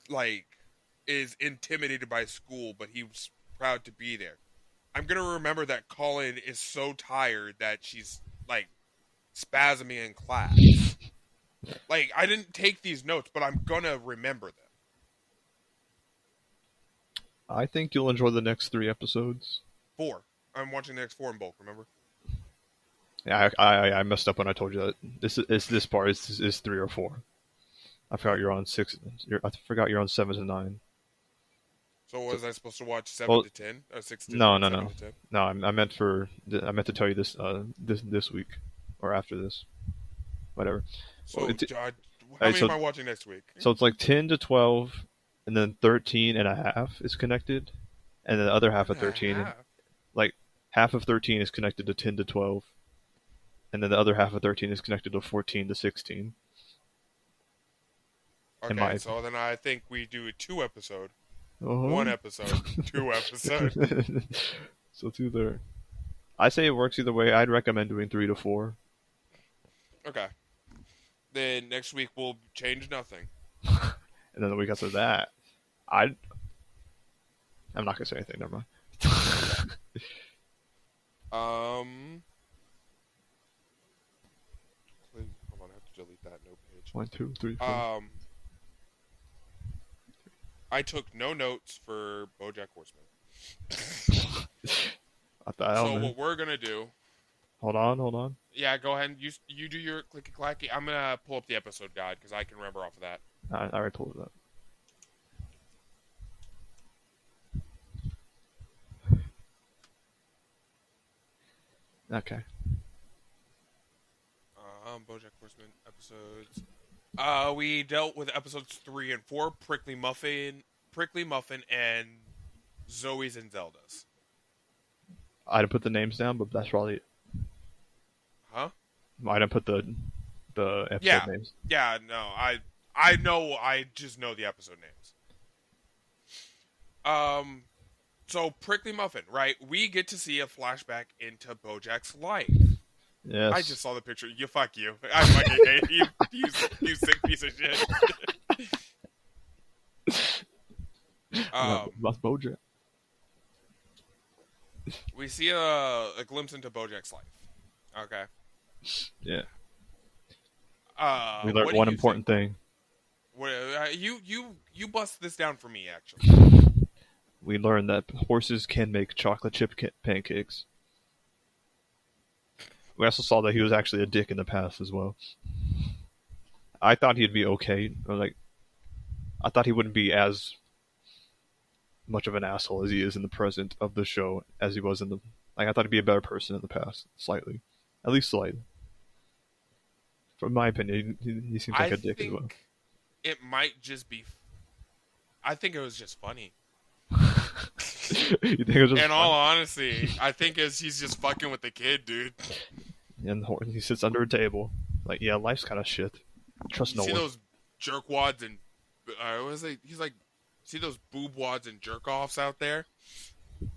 like, is intimidated by school, but he was proud to be there. I'm gonna remember that Colin is so tired that she's like spasming in class. Like, I didn't take these notes, but I'm gonna remember them. I think you'll enjoy the next 3 episodes. 4. I'm watching the next 4 in bulk. Remember? Yeah, I messed up when I told you that this part is 3 or 4. I forgot you're on 6. I forgot you're on 7 to 9. So was I supposed to watch 7 Well, to 10 or 6 to no, 7 to 10? no. I meant to tell you this week or after this, whatever. So, Well, how many am I watching next week? So it's like 10 to 12, and then 13 and a half is connected, and then the other half of 13, like half of 13 is connected to 10 to 12, and then the other half of 13 is connected to 14 to 16. Okay, so then I think we do a 2 episode. Uh-huh. 1 episode, 2 episodes. So 2 there. I say it works either way. I'd recommend doing 3 to 4. Okay. Then next week we'll change nothing. And then the week after that, I'm not gonna say anything. Never mind. Hold on, I have to delete that note page. 1, 2, 3, 4. I took no notes for BoJack Horseman. So what we're gonna do? Hold on. Yeah, go ahead. And you do your clicky clacky. I'm gonna pull up the episode guide because I can remember off of that. I already pulled it up. Okay. BoJack Horseman episodes. We dealt with episodes 3 and 4, Prickly Muffin, and Zoe's and Zelda's. I didn't put the names down, but that's probably it. Huh? I didn't put the episode names. Yeah, no, I know, I just know the episode names. So Prickly Muffin, right? We get to see a flashback into Bojack's life. Yes. I just saw the picture. Fuck you. I fucking hate you. You sick piece of shit. That's Bojack. We see a glimpse into Bojack's life. Okay. Yeah. We learned one important thing. You bust this down for me, actually. We learned that horses can make chocolate chip pancakes. We also saw that he was actually a dick in the past as well. I thought he'd be okay. I thought he wouldn't be as much of an asshole as he is in the present of the show as he was in the... I thought he'd be a better person in the past, slightly. At least slightly. From my opinion, he seems like a dick as well. It might just be... I think it was just funny. You think it was just in all honesty, I think he's just fucking with the kid, dude. And he sits under a table. Like, yeah, life's kind of shit. Trust no one. See those jerkwads and... he's like... See those boob wads and jerk-offs out there?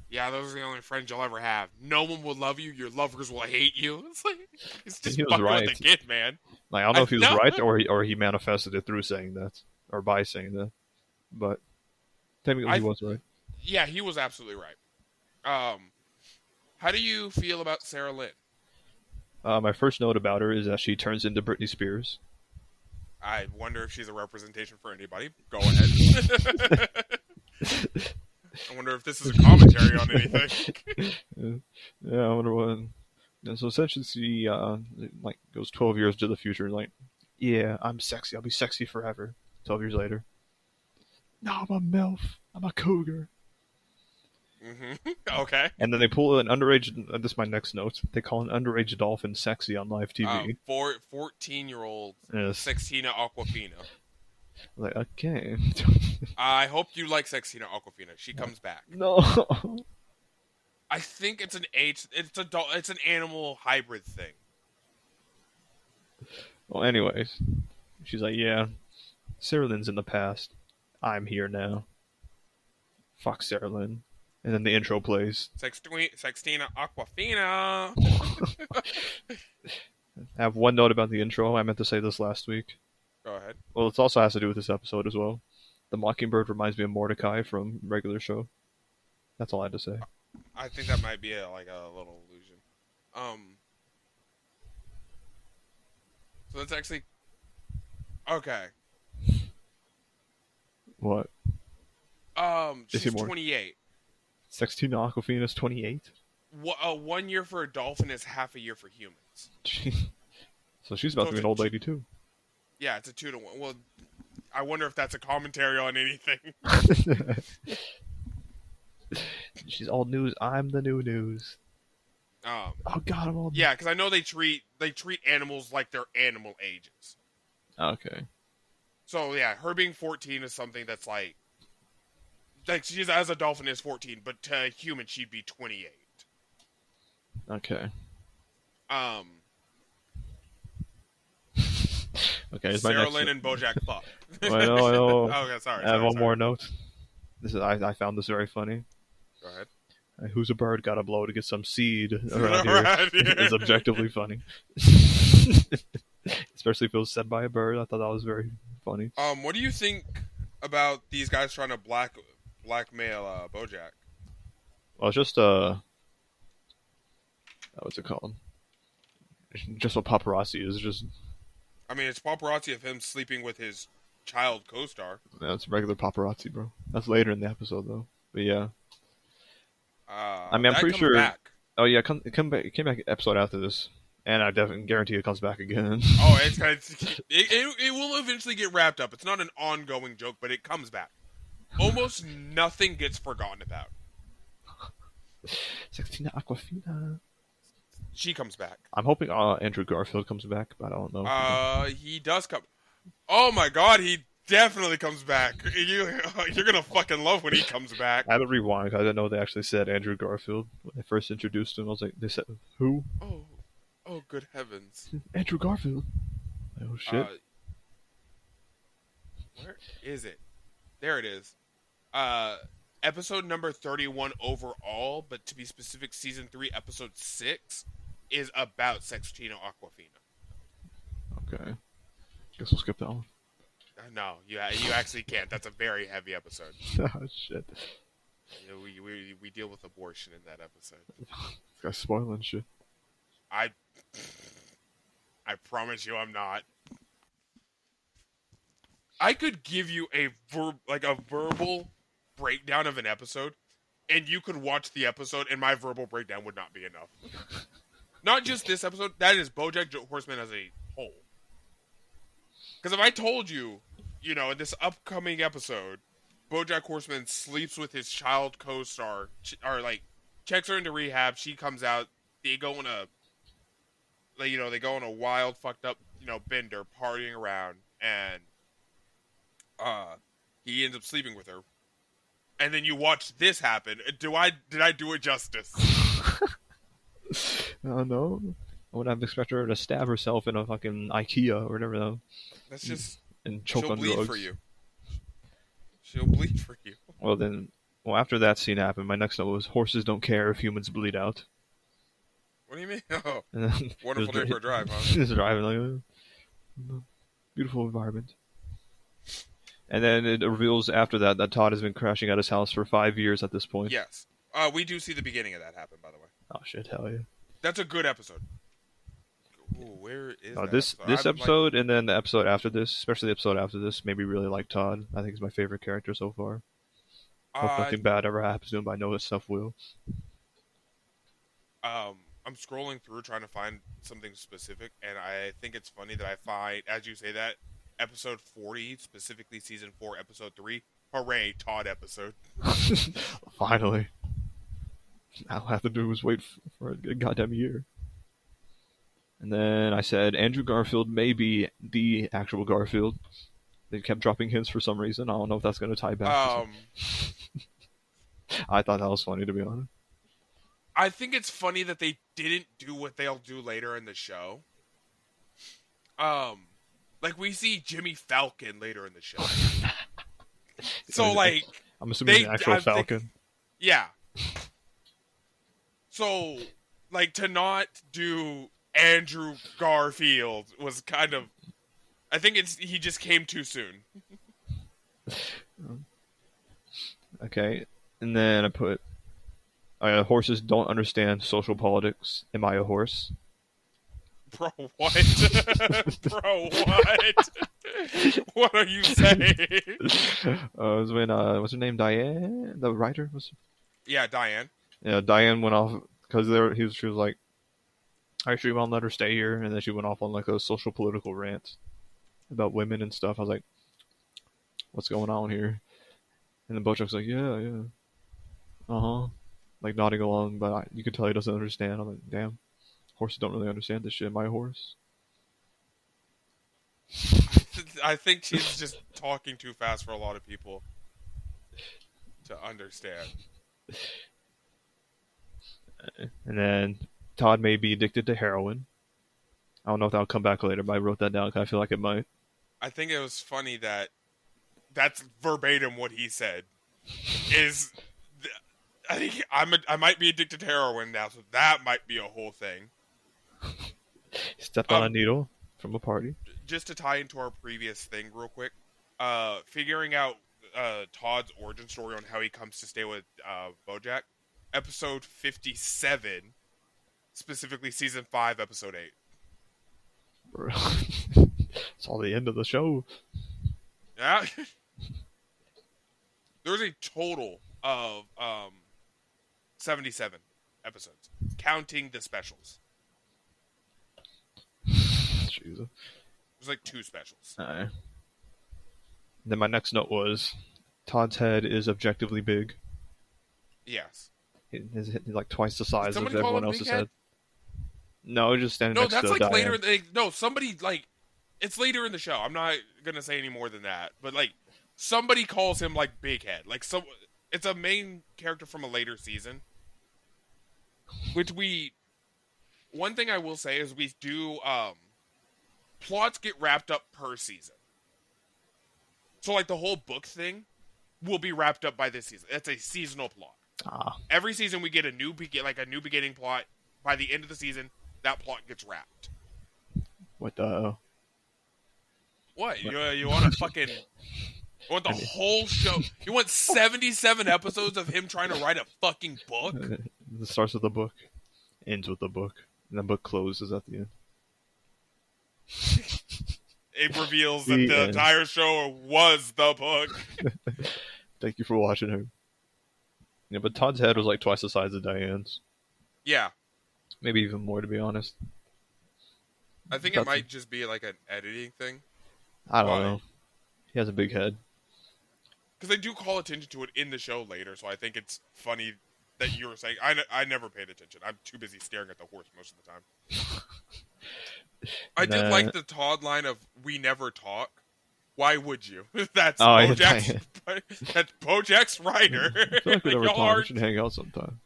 Yeah, those are the only friends you'll ever have. No one will love you. Your lovers will hate you. It's like... It's just fucking with the kid, man. Like, I don't know if he was right or he manifested it through saying that. Or by saying that. But technically he was right. Yeah, he was absolutely right. How do you feel about Sarah Lynn? My first note about her is that she turns into Britney Spears. I wonder if she's a representation for anybody. Go ahead. I wonder if this is a commentary on anything. Yeah, I wonder what... So essentially she goes 12 years to the future, like, yeah, I'm sexy. I'll be sexy forever. 12 years later. No, I'm a MILF. I'm a cougar. Mm-hmm. Okay. And then they pull an underage... this is my next note. They call an underage dolphin sexy on live TV. 14-year-old Sextina Aquafina. Like, okay. I hope you like Sextina Aquafina. She comes back. No. I think it's it's an animal hybrid thing. Well, anyways. She's like, yeah, Sarah Lynn's in the past. I'm here now. Fuck Sarah Lynn. And then the intro plays. Sextina Aquafina. I have one note about the intro. I meant to say this last week. Go ahead. Well, it also has to do with this episode as well. The Mockingbird reminds me of Mordecai from regular show. That's all I had to say. I think that might be a little illusion. Um, so that's actually okay. What? Is he She's more? 28. 16 Aquafina's 28? 1 year for a dolphin is half a year for humans. So she's So about to it's be an old lady too. yeah, it's a 2 to 1. Well, I wonder if that's a commentary on anything. She's old news. I'm the new news. Um, Oh God, I'm old. yeah, because I know they treat animals like they're animal ages. Okay. So yeah, her being 14 is something that's like she's as a dolphin is 14, but to a human she'd be 28. Okay. Um, Okay. Here's my Sarah next. Lynn and Bojack fuck. I know. I know. Okay, sorry. I have one more note. This is. I found this very funny. Go ahead. Who's a bird got to blow to get some seed around here Right, yeah. is objectively funny. Especially if it was said by a bird. I thought that was very funny. What do you think about these guys trying to blackmail Bojack? Well, it's just what's it called? Just what paparazzi is. Just I mean, it's paparazzi of him sleeping with his child co-star. that's regular paparazzi, bro. That's later in the episode though. But yeah, I mean, I'm That pretty comes sure. back. Oh yeah, it came back episode after this, and I definitely guarantee it comes back again. Oh, it will eventually get wrapped up. It's not an ongoing joke, but it comes back. Almost nothing gets forgotten about. 16 Aquafina. She comes back. I'm hoping Andrew Garfield comes back, but I don't know. He does come. Oh my God, he definitely comes back. You're gonna fucking love when he comes back. I had to rewind because I didn't know they actually said Andrew Garfield when they first introduced him. I was like, they said who? Oh, good heavens. Andrew Garfield. Oh shit. Where is it? There it is. Episode number 31 overall, but to be specific, season 3, episode 6 is about Sextino Aquafina. Okay. Guess we'll skip that one. No, you actually can't. That's a very heavy episode. Oh shit. We deal with abortion in that episode. This guy's spoiling shit. I promise you, I'm not. I could give you a verbal breakdown of an episode, and you could watch the episode, and my verbal breakdown would not be enough. Not just this episode. That is Bojack Horseman as a whole. Because if I told you, in this upcoming episode, Bojack Horseman sleeps with his child co-star, or checks her into rehab. She comes out. They go on a wild, fucked up, bender, partying around, and he ends up sleeping with her. And then you watch this happen. Did I do it justice? Oh no. I would have expected her to stab herself in a fucking IKEA or whatever though. That's just And choke she'll on bleed drugs. for you. She'll bleed for you. Well, after that scene happened, my next note was horses don't care if humans bleed out. What do you mean? Oh, And then wonderful day for a drive, huh? Just driving beautiful environment. And then it reveals after that Todd has been crashing at his house for 5 years at this point. Yes. We do see the beginning of that happen, by the way. Oh shit, hell yeah. That's a good episode. Ooh, where is that this episode? episode and then the episode after this, especially the episode after this, made me really like Todd. I think he's my favorite character so far. Hope nothing bad ever happens to him, but I know that stuff will. I'm scrolling through trying to find something specific, and I think it's funny that I find, as you say that, episode 40, specifically season 4, episode 3, hooray, Todd episode. Finally. All I have to do is wait for a goddamn year. And then I said Andrew Garfield may be the actual Garfield. They kept dropping hints for some reason. I don't know if that's going to tie back. I thought that was funny, to be honest. I think it's funny that they didn't do what they'll do later in the show. We see Jimmy Falcon later in the show. So, I'm assuming the actual Falcon. Yeah. So, to not do Andrew Garfield was kind of... I think he just came too soon. Okay. And then I put... Horses don't understand social politics. Am I a horse? Bro, what? Bro, what? What are you saying? It was when what's her name? Diane, the writer was. Yeah, Diane. Yeah, Diane went off because she was like, I actually won't let her stay here, and then she went off on like a social political rant about women and stuff. I was like, what's going on here? And then Bojack's like, yeah, yeah, like nodding along, but you can tell he doesn't understand. I'm like, damn, horses don't really understand this shit. My horse. I think she's just talking too fast for a lot of people to understand. And then Todd may be addicted to heroin. I don't know if that'll come back later, but I wrote that down because I feel like it might. I think it was funny that that's verbatim what he said. I think I might be addicted to heroin now, so that might be a whole thing. He stepped on a needle from a party. Just to tie into our previous thing real quick, figuring out Todd's origin story on how he comes to stay with Bojack. Episode 57, specifically season 5, episode 8. It's all the end of the show. Yeah. There's a total of 77 episodes, counting the specials. Jesus. There's like 2 specials. Then my next note was, Todd's head is objectively big. Yes. He's like twice the size of call everyone him else's Big Head? head. No, just standing No, next to that's like Diane. later. No, somebody like it's later in the show. I'm not gonna say any more than that. But like somebody calls him like Big Head. Like it's a main character from a later season. One thing I will say is we do plots get wrapped up per season. So like the whole book thing will be wrapped up by this season. It's a seasonal plot. Every season we get a new beginning plot. By the end of the season, that plot gets wrapped. What the? What? You want to fucking? You want the whole show? You want 77 episodes of him trying to write a fucking book? It starts with the book, ends with the book, and the book closes at the end. It reveals that the entire show was the book. Thank you for watching her. Yeah, but Todd's head was like twice the size of Diane's. Yeah. Maybe even more, to be honest. I think it might just be like an editing thing. I don't know. He has a big head. Because they do call attention to it in the show later, so I think it's funny that you were saying. I never paid attention. I'm too busy staring at the horse most of the time. I did like the Todd line of "We never talk." Why would you? That's Bojack's. That's Bojack's writer. I feel like we never talk. We should hang out sometime.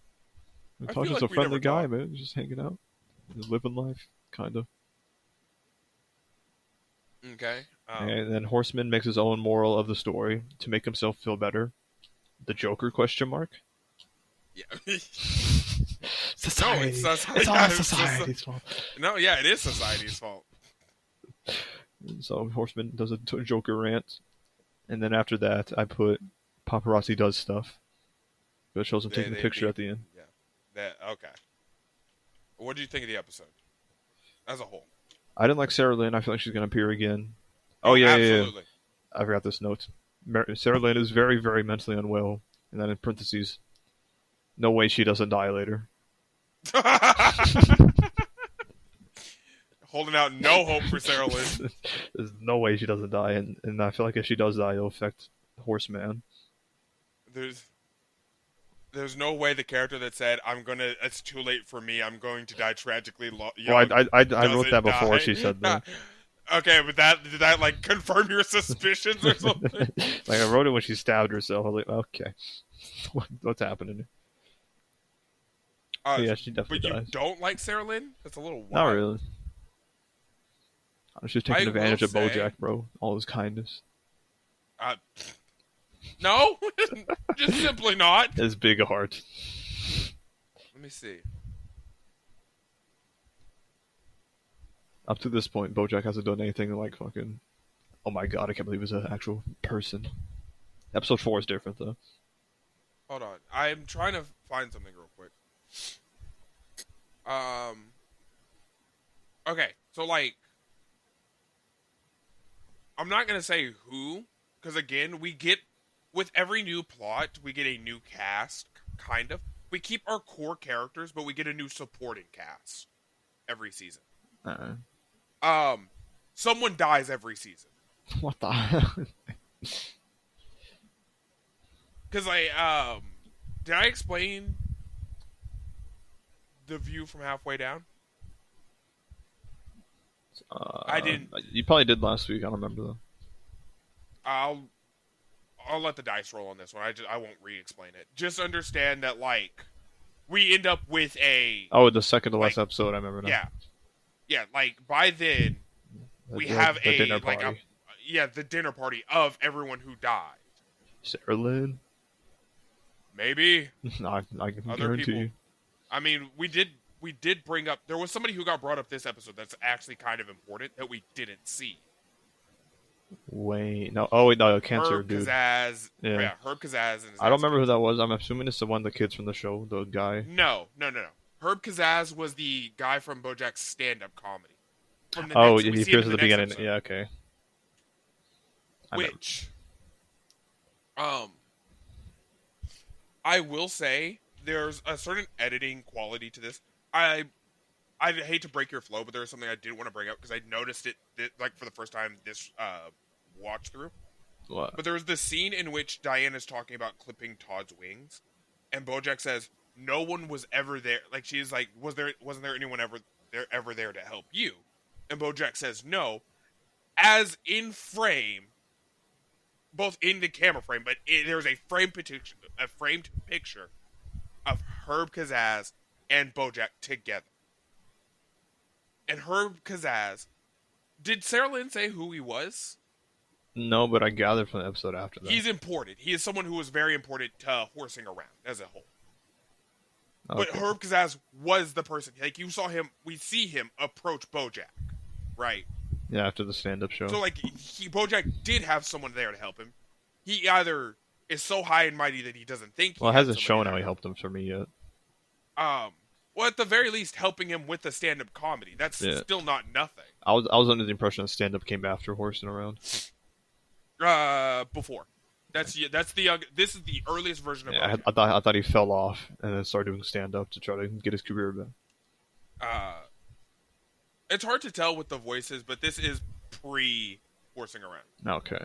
Todd's just a friendly guy, man. He's just hanging out, just living life, kind of. Okay. And then Horseman makes his own moral of the story to make himself feel better. The Joker ? Yeah. Society. No, it's all society's fault. No, yeah, it is society's fault. So Horseman does a Joker rant, and then after that, I put paparazzi does stuff. But it shows him taking a picture at the end. Yeah. Okay. What did you think of the episode as a whole? I didn't like Sarah Lynn. I feel like she's going to appear again. Oh, yeah, absolutely. Yeah. I forgot this note. Sarah Lynn is very, very mentally unwell. And then in parentheses, no way she doesn't die later. Holding out no hope for Sarah Lynn. There's no way she doesn't die. And I feel like if she does die, it'll affect Horseman. There's no way the character that said, it's too late for me, I'm going to die tragically young. Well, I wrote that before she said that. Okay, but did that like confirm your suspicions or something? Like I wrote it when she stabbed herself. I was like, okay, what's happening? Yeah, she definitely dies. But you don't like Sarah Lynn? That's a little wild. Not really. I was just taking advantage of Bojack, bro. All his kindness. No, just simply not. His big heart. Let me see. Up to this point, Bojack hasn't done anything like fucking. Oh my god, I can't believe it's an actual person. Episode 4 is different though. Hold on. I'm trying to find something real quick. Okay, so like, I'm not gonna say who, because again, we get with every new plot, we get a new cast, kind of. We keep our core characters, but we get a new supporting cast every season. Um, someone dies every season. What the hell? Because did I explain the view from halfway down? I didn't. You probably did last week. I don't remember though. I'll let the dice roll on this one. I won't re-explain it. Just understand that like we end up with a The second to last episode. I remember now. Yeah. Like by then we have the a dinner like party. the dinner party of everyone who died. Sarah Lynn. Maybe I can other guarantee people. you. I mean, we did bring up. There was somebody who got brought up this episode that's actually kind of important that we didn't see. Wait, no. Oh wait, no, cancer Herb dude. Kazaz. Yeah. Herb Kazaz. And I don't remember who that was. I'm assuming it's the one of the kids from the show, the guy. No. Herb Kazaz was the guy from Bojack's stand-up comedy. From the He appears at the beginning. episode. Yeah, okay. I will say there's a certain editing quality to this. I hate to break your flow, but there's something I did want to bring up because I noticed it like for the first time this watch through. What? But there was this scene in which Diane is talking about clipping Todd's wings, and Bojack says, "No one was ever there." Like she's like, "Wasn't there anyone ever there to help you?" And Bojack says, "No," as in frame, both in the camera frame, but there's a framed picture of Herb Kazaz and Bojack together. And Herb Kazaz, did Sarah Lynn say who he was? No, but I gathered from the episode after that. He's important. He is someone who was very important to horsing around as a whole. Okay. But Herb Kazaz was the person. Like, you saw him, we see him approach Bojack, right? Yeah, after the stand-up show. So, like, Bojack did have someone there to help him. He either is so high and mighty that he doesn't think Well, it hasn't shown how he helped him for me yet. Well, at the very least, helping him with the stand-up comedy. That's still not nothing. I was under the impression that stand-up came after horsing around. Before. This is the earliest version of Bojack. I thought he fell off and then started doing stand-up to try to get his career back. It's hard to tell with the voices, but this is pre-horsing around. Okay.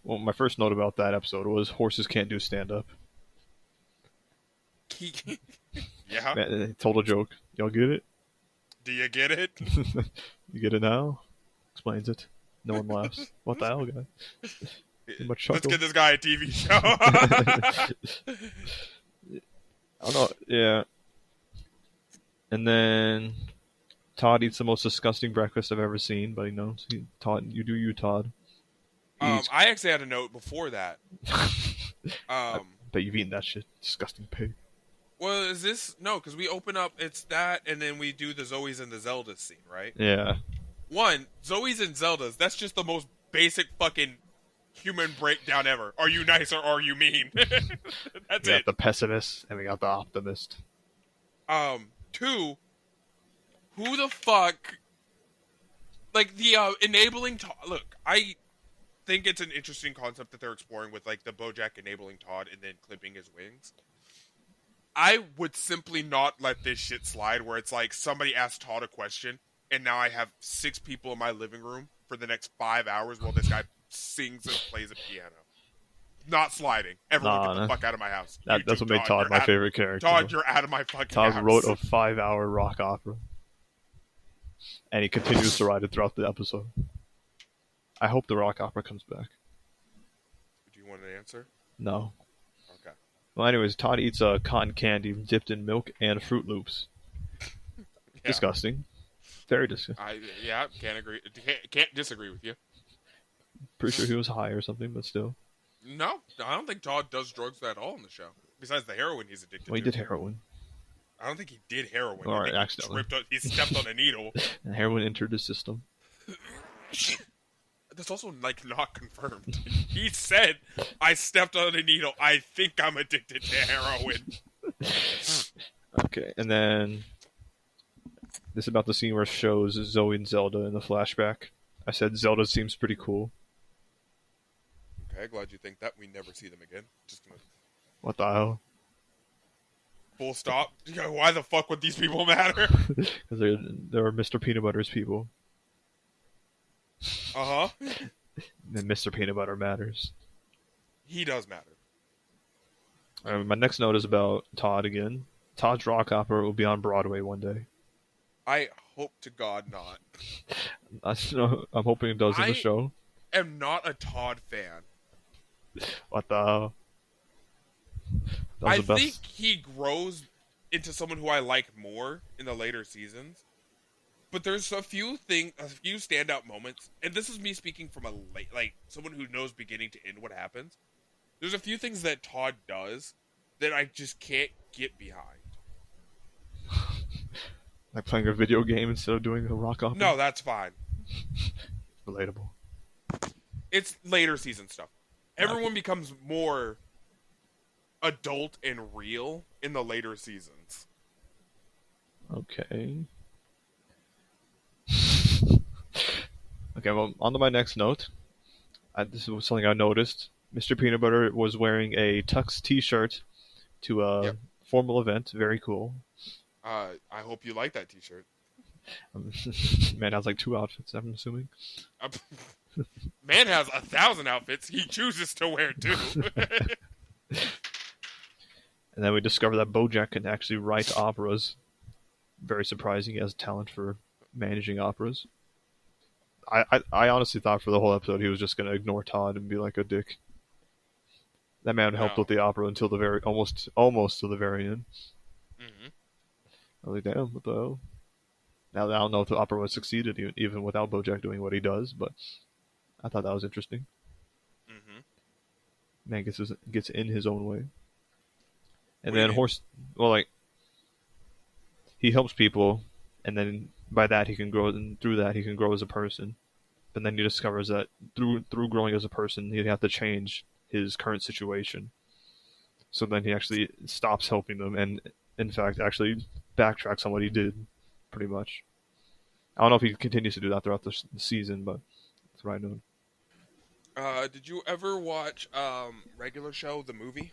Well, my first note about that episode was horses can't do stand-up. Yeah. Total joke. Y'all get it? Do you get it? You get it now? Explains it. No one laughs. What the hell, guy? Let's get this guy a TV show. I don't know. Yeah. And then Todd eats the most disgusting breakfast I've ever seen, but he knows. Todd, you do you, Todd. I actually had a note before that. I bet you've eaten that shit. Disgusting pig. Well, is this... No, because we open up, it's that, and then we do the Zoe's and the Zeldas scene, right? Yeah. One, Zoe's and Zelda's, that's just the most basic fucking human breakdown ever. Are you nice or are you mean? That's it. We got the pessimist and we got the optimist. Two, who the fuck... Like, the enabling... Look, I think it's an interesting concept that they're exploring with, like, the Bojack enabling Todd and then clipping his wings. I would simply not let this shit slide where it's like somebody asked Todd a question and now I have 6 people in my living room for the next 5 hours while this guy sings and plays a piano. Not sliding. Everyone get the fuck out of my house. That's what made Todd my favorite character. Todd, you're out of my fucking house. Todd wrote a 5-hour rock opera. And he continues to write it throughout the episode. I hope the rock opera comes back. Do you want an answer? No. Okay. Well, anyways, Todd eats a cotton candy dipped in milk and Fruit Loops. Yeah. Disgusting. Very disgusting. Can't disagree with you. Pretty sure he was high or something, but still. No, I don't think Todd does drugs at all in the show. Besides the heroin he's addicted to. Well, he did heroin. I don't think he did heroin. Or accidentally. He stepped on a needle. And heroin entered his system. that's also like not confirmed. He said, "I stepped on a needle. I think I'm addicted to heroin." Okay, and then this is about the scene where it shows Zoe and Zelda in the flashback. I said Zelda seems pretty cool. Okay, glad you think that. We never see them again. Just gonna What the hell? full stop. Why the fuck would these people matter? Because they're Mr. Peanut Butter's people. Uh huh. And Mr. Peanut Butter matters. He does matter. My next note is about Todd again. Todd's rock opera will be on Broadway one day. I hope to God not. I'm hoping it does in the I show. am not a Todd fan. What the hell? That was I the best. think he grows into someone who I like more in the later seasons. But there's a few standout moments, and this is me speaking from someone who knows beginning to end what happens. There's a few things that Todd does that I just can't get behind. Like playing a video game instead of doing a rock opera? No, that's fine. Relatable. It's later season stuff. Everyone becomes more adult and real in the later seasons. Okay. Okay, well, on to my next note. This is something I noticed. Mr. Peanut Butter was wearing a Tux t-shirt to a formal event. Very cool. I hope you like that t-shirt. Man has like 2 outfits, I'm assuming. Man has 1,000 outfits. He chooses to wear 2. And then we discover that Bojack can actually write operas. Very surprising. He has talent for managing operas. I honestly thought for the whole episode he was just going to ignore Todd and be like a dick. That man helped with the opera until the very almost to the very end. Mm-hmm. I was like, damn, what the hell? Now I don't know if the opera would have succeeded even without Bojack doing what he does, but I thought that was interesting. Mm-hmm. Man gets in his own way. And What then he helps people, and then by that he can grow, and through that he can grow as a person. But then he discovers that through growing as a person, he'd have to change his current situation. So then he actually stops helping them, and in fact actually backtracks on what he did, pretty much. I don't know if he continues to do that throughout the season, but that's what I know. Did you ever watch regular show, the movie?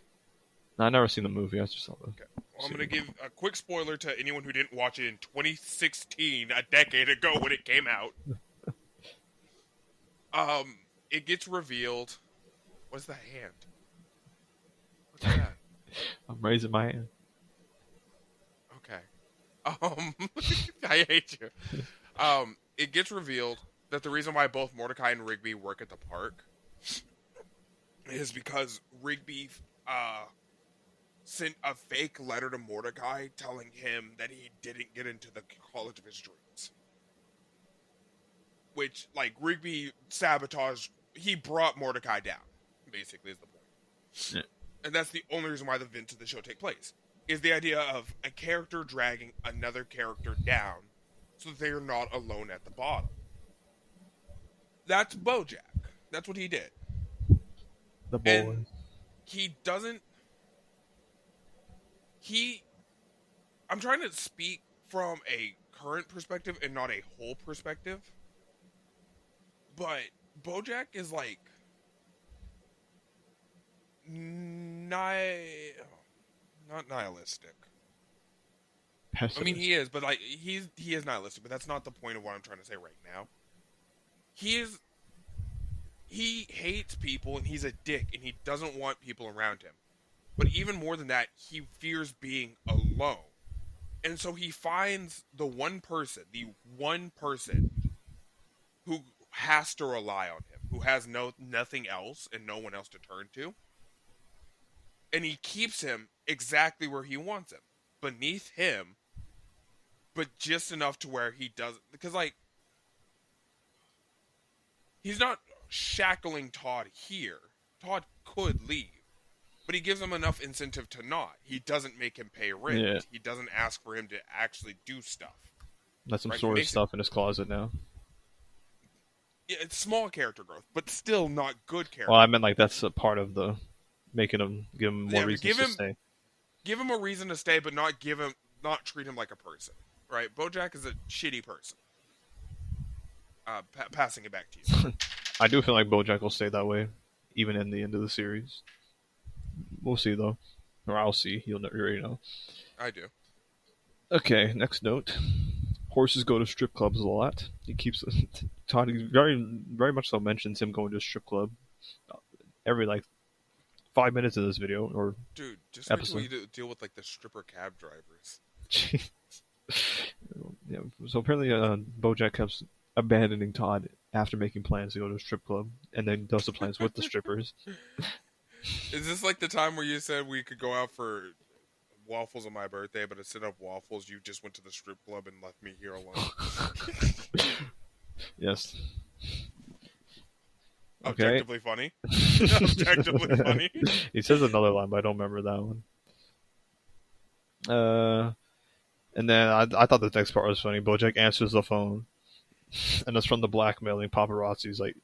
No, I never seen the movie. I just saw the. Okay. Well, I'm going to give a quick spoiler to anyone who didn't watch it in 2016, a decade ago when it came out. It gets revealed. What's the hand? What's that? I'm raising my hand. Okay. I hate you. It gets revealed that the reason why both Mordecai and Rigby work at the park is because Rigby sent a fake letter to Mordecai telling him that he didn't get into the college of his dreams. Which, Rigby sabotaged. He brought Mordecai down, basically, is the point. Yeah. And that's the only reason why the events of the show take place. Is the idea of a character dragging another character down so that they are not alone at the bottom. That's Bojack. That's what he did. The boy. And he doesn't... I'm trying to speak from a current perspective and not a whole perspective. But Bojack is not nihilistic. Pessimist. I mean, he is, but he is nihilistic. But that's not the point of what I'm trying to say right now. He hates people and he's a dick and he doesn't want people around him. But even more than that, he fears being alone. And so he finds the one person who has to rely on him, who has nothing else and no one else to turn to. And he keeps him exactly where he wants him. Beneath him, but just enough to where he doesn't... Because, he's not shackling Todd here. Todd could leave. But he gives him enough incentive to not. He doesn't make him pay rent. Yeah. He doesn't ask for him to actually do stuff. That's some sort of stuff in his closet now. Yeah, it's small character growth, but still not good Well, character I growth. meant like that's a part of the making him give him more Yeah, but reasons to stay. give him a reason to stay, but not treat him like a person. Right? Bojack is a shitty person. Passing it back to you. I do feel like BoJack will stay that way, even in the end of the series. We'll see though, or I'll see. You already know. I do. Okay, next note. Horses go to strip clubs a lot. He keeps Todd very much so mentions him going to a strip club every like 5 minutes of this video or Dude, just wait till episode. you deal with like the stripper cab drivers. Yeah, so apparently BoJack keeps abandoning Todd after making plans to go to a strip club, and then does the plans with the strippers. Is this like the time where you said we could go out for waffles on my birthday, but instead of waffles, you just went to the strip club and left me here alone? Yes. Okay. Objectively funny. Objectively funny. He says another line, but I don't remember that one. And then I thought the next part was funny. BoJack answers the phone, and it's from the blackmailing paparazzi. He's like,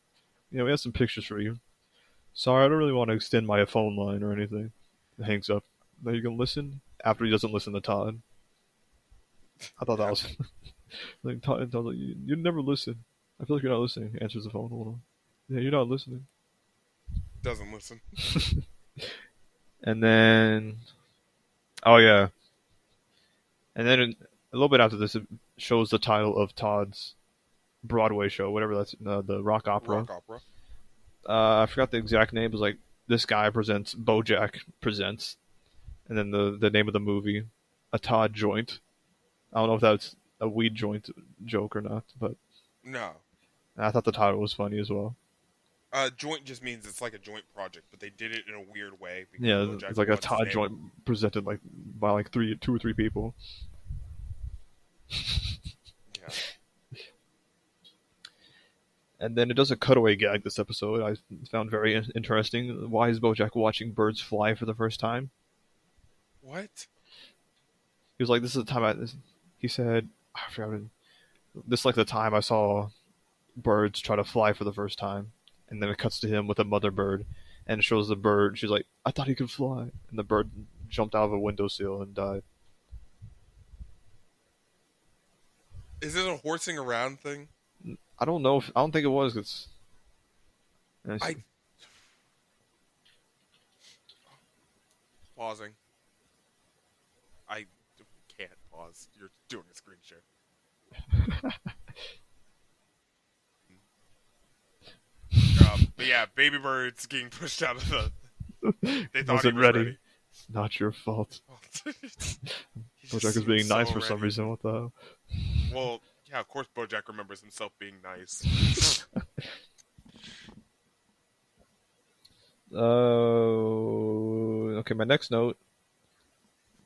we have some pictures for you. Sorry, I don't really want to extend my phone line or anything. He hangs up. Then you can listen after he doesn't listen to Todd. I thought that was like Todd's like, you never listen. I feel like you're not listening. He answers the phone. Hold on. Yeah, you're not listening. Doesn't listen. And then, oh yeah, and then a little bit after this, it shows the title of Todd's Broadway show, whatever that's the rock opera. Rock opera. I forgot the exact name. It was like this guy presents, BoJack presents, and then the name of the movie, a Todd joint. I don't know if that's a weed joint joke or not, but No. I thought the title was funny as well. Joint just means it's like a joint project, but they did it in a weird way. Yeah, Bojack it's like a wants his Todd name. joint presented like by like two or three people. Yeah. And then it does a cutaway gag this episode. I found very interesting. Why is BoJack watching birds fly for the first time? What? He was like, "This is the time He said, "I forgot. This is like the time I saw birds try to fly for the first time." And then it cuts to him with a mother bird, and it shows the bird. She's like, "I thought he could fly," and the bird jumped out of a windowsill and died. Is it a horsing around thing? I don't know. I don't think it was. Pausing. I can't pause. You're doing a screen share. But yeah, baby birds getting pushed out of the. They thought Wasn't he was ready. It's not your fault. He just BoJack is seemed being nice so for some ready. reason. What the hell? Well, yeah, of course Bojack remembers himself being nice. Okay, my next note.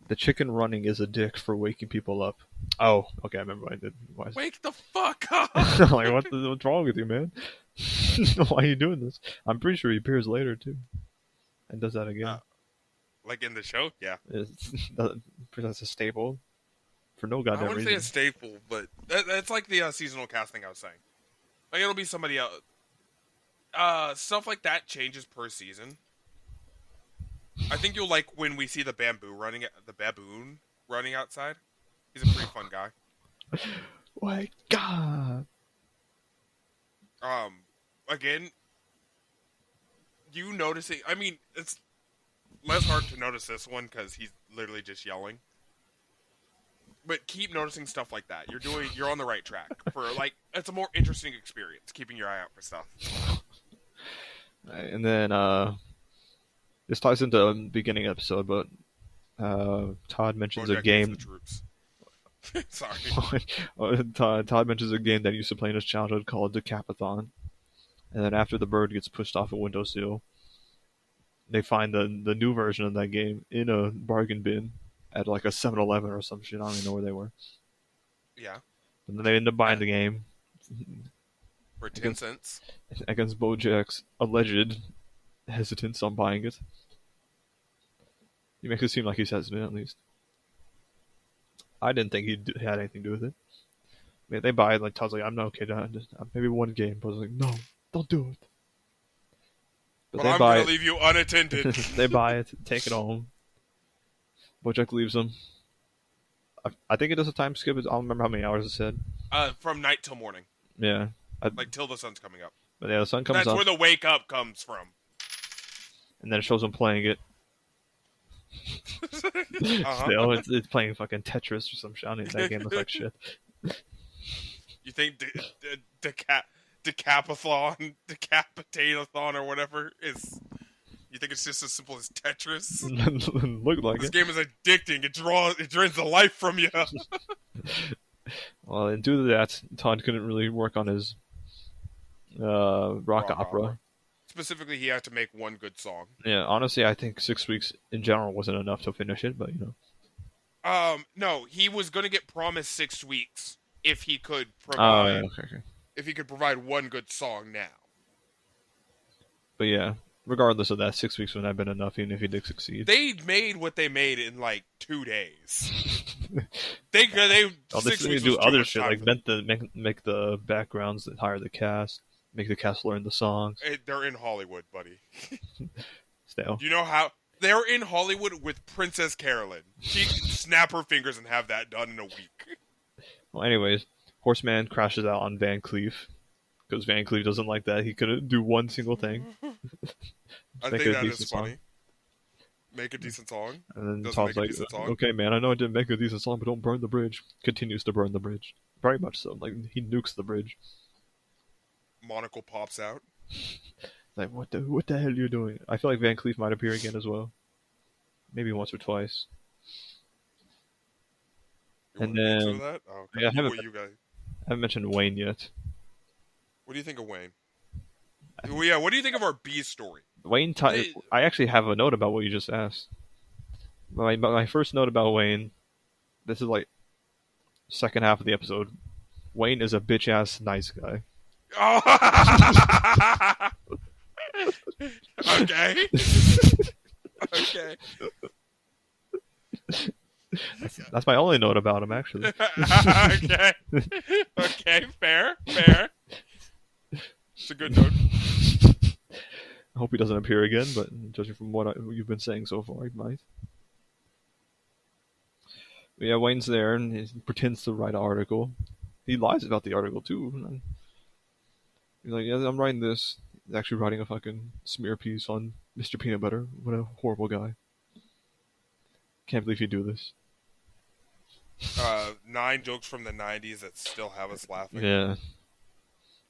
The chicken running is a dick for waking people up. Oh, okay, I remember what I did. Wake the fuck up! Like, what's wrong with you, man? Why are you doing this? I'm pretty sure he appears later, too. And does that again. Like in the show? Yeah. That's a staple. For no I goddamn wouldn't reason. say a staple, but it's like the seasonal casting I was saying. Like, it'll be somebody else. Stuff like that changes per season. I think you'll like when we see the baboon running outside. He's a pretty fun guy. My God. Again, you noticing? I mean, it's less hard to notice this one because he's literally just yelling. But keep noticing stuff like that. You're on the right track for like it's a more interesting experience. Keeping your eye out for stuff. And then this ties into the beginning episode, but Todd mentions Bojack a game. needs the troops. Sorry. Todd mentions a game that he used to play in his childhood called Decapathon. And then after the bird gets pushed off a windowsill, they find the new version of that game in a bargain bin at like a 7-Eleven or some shit. I don't even know where they were. Yeah. And then they end up buying the game For 10 cents. against Bojack's alleged hesitance on buying it. He makes it seem like he's hesitant, at least. I didn't think he had anything to do with it. They buy it. Like Todd's like, I'm not okay. Maybe one game. But I was like, no, don't do it. But But they I'm buy gonna it. leave you unattended. They buy it, take it home. Bojack leaves them. I think it does a time skip. I don't remember how many hours it said. From night till morning. Yeah. Like till the sun's coming up. But yeah, the sun comes That's up, where the wake up comes from. and then it shows him playing it. Still, it's playing fucking Tetris or some shit. I don't know, that game looks like shit. You think decapitathon or whatever is? You think it's just as simple as Tetris? Look like This it. game is addicting. It drains the life from you. Well, and due to that, Todd couldn't really work on his rock opera. Specifically, he had to make one good song. Yeah, honestly, I think 6 weeks in general wasn't enough to finish it, but you know. No, he was going to get promised 6 weeks if he could provide. Okay. If he could provide one good song now. But yeah, regardless of that, 6 weeks would not have been enough, even if he did succeed. They made what they made in like 2 days. They 6 weeks do was too other much shit, time like make the backgrounds, hire the cast, make the cast learn the songs. They're in Hollywood, buddy. Still. Do you know how they're in Hollywood with Princess Carolyn? She can snap her fingers and have that done in a week. Well, anyways, Horseman crashes out on Van Cleef because Van Cleef doesn't like that. He couldn't do one single thing. I think that is funny. Song. Make a decent song. And then Todd's like, okay, man, I know I didn't make a decent song, but don't burn the bridge. Continues to burn the bridge. Very much so. Like, he nukes the bridge. Monocle pops out. Like, what the hell are you doing? I feel like Van Cleef might appear again as well. Maybe once or twice. And then, that? Oh, okay. Yeah, I haven't mentioned Wayne yet. What do you think of Wayne? Well, yeah, what do you think of our B story? Wayne, I actually have a note about what you just asked. My first note about Wayne, this is like second half of the episode. Wayne is a bitch ass nice guy. Oh. Okay. Okay. That's my only note about him, actually. Okay. Okay, fair. It's a good note. I hope he doesn't appear again, but judging from what you've been saying so far, he might. But yeah, Wayne's there, and he pretends to write an article. He lies about the article, too. He's like, yeah, I'm writing this. He's actually writing a fucking smear piece on Mr. Peanut Butter. What a horrible guy. Can't believe you do this. 9 jokes from the 90s that still have us laughing. Yeah.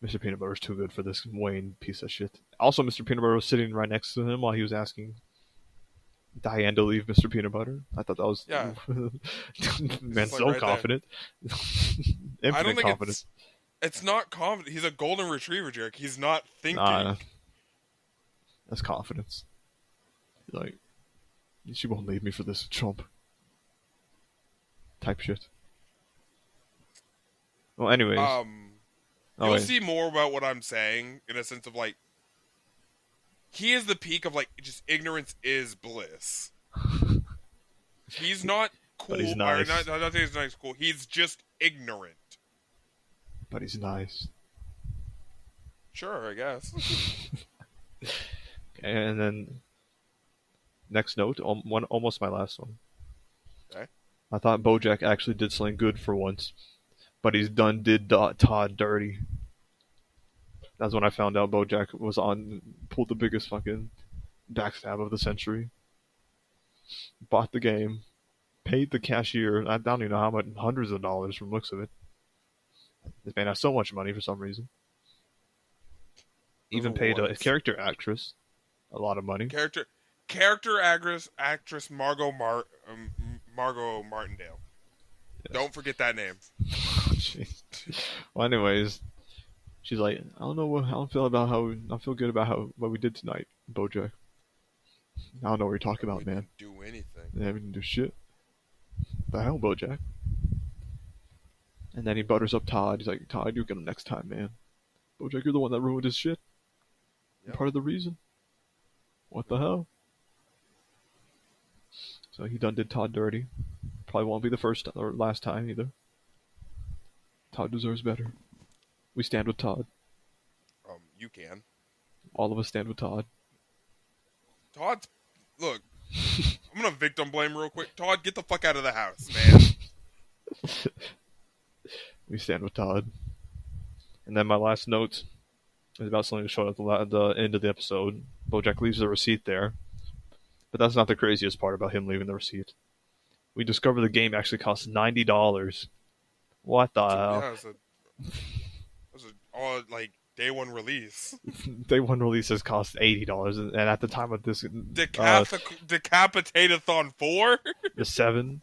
Mr. Peanut Butter's too good for this Wayne piece of shit. Also, Mr. Peanut Butter was sitting right next to him while he was asking Diane to leave Mr. Peanut Butter. I thought that was... Yeah. Man, so right confident. Infinite confidence. It's not confident. He's a golden retriever, Jerick. He's not thinking. That's confidence. Like, she won't leave me for this chump. Type shit. Well, anyways. You'll see more about what I'm saying in a sense of like, he is the peak of like, just ignorance is bliss. He's not cool. But he's nice. Not that he's nice, cool. He's just ignorant. But he's nice. Sure, I guess. Okay, and then next note, almost my last one. Okay. I thought Bojack actually did something good for once, but he's did Todd dirty. That's when I found out Bojack pulled the biggest fucking backstab of the century. Bought the game, paid the cashier, I don't even know how much, hundreds of dollars from looks of it. This man has so much money for some reason. Even paid a character actress a lot of money. Character actress Margot Martindale. Yes. Don't forget that name. Well, anyways, she's like, I don't feel good about what we did tonight, Bojack. I don't know what you're talking about, man. Do anything? Yeah, we didn't do shit. The hell, Bojack. And then he butters up Todd. He's like, Todd, you'll get him next time, man. Bojack, you're the one that ruined his shit. Yep. Part of the reason. What the hell? So he done did Todd dirty. Probably won't be the first or last time either. Todd deserves better. We stand with Todd. You can. All of us stand with Todd. Todd's... Look, I'm going to victim blame real quick. Todd, get the fuck out of the house, man. We stand with Todd. And then my last note is about something that showed at the end of the episode. Bojack leaves the receipt there. But that's not the craziest part about him leaving the receipt. We discover the game actually costs $90. What the hell? Yeah, it was a like day one release. Day one releases cost $80, and at the time of this, Decapitathon 4. The 7.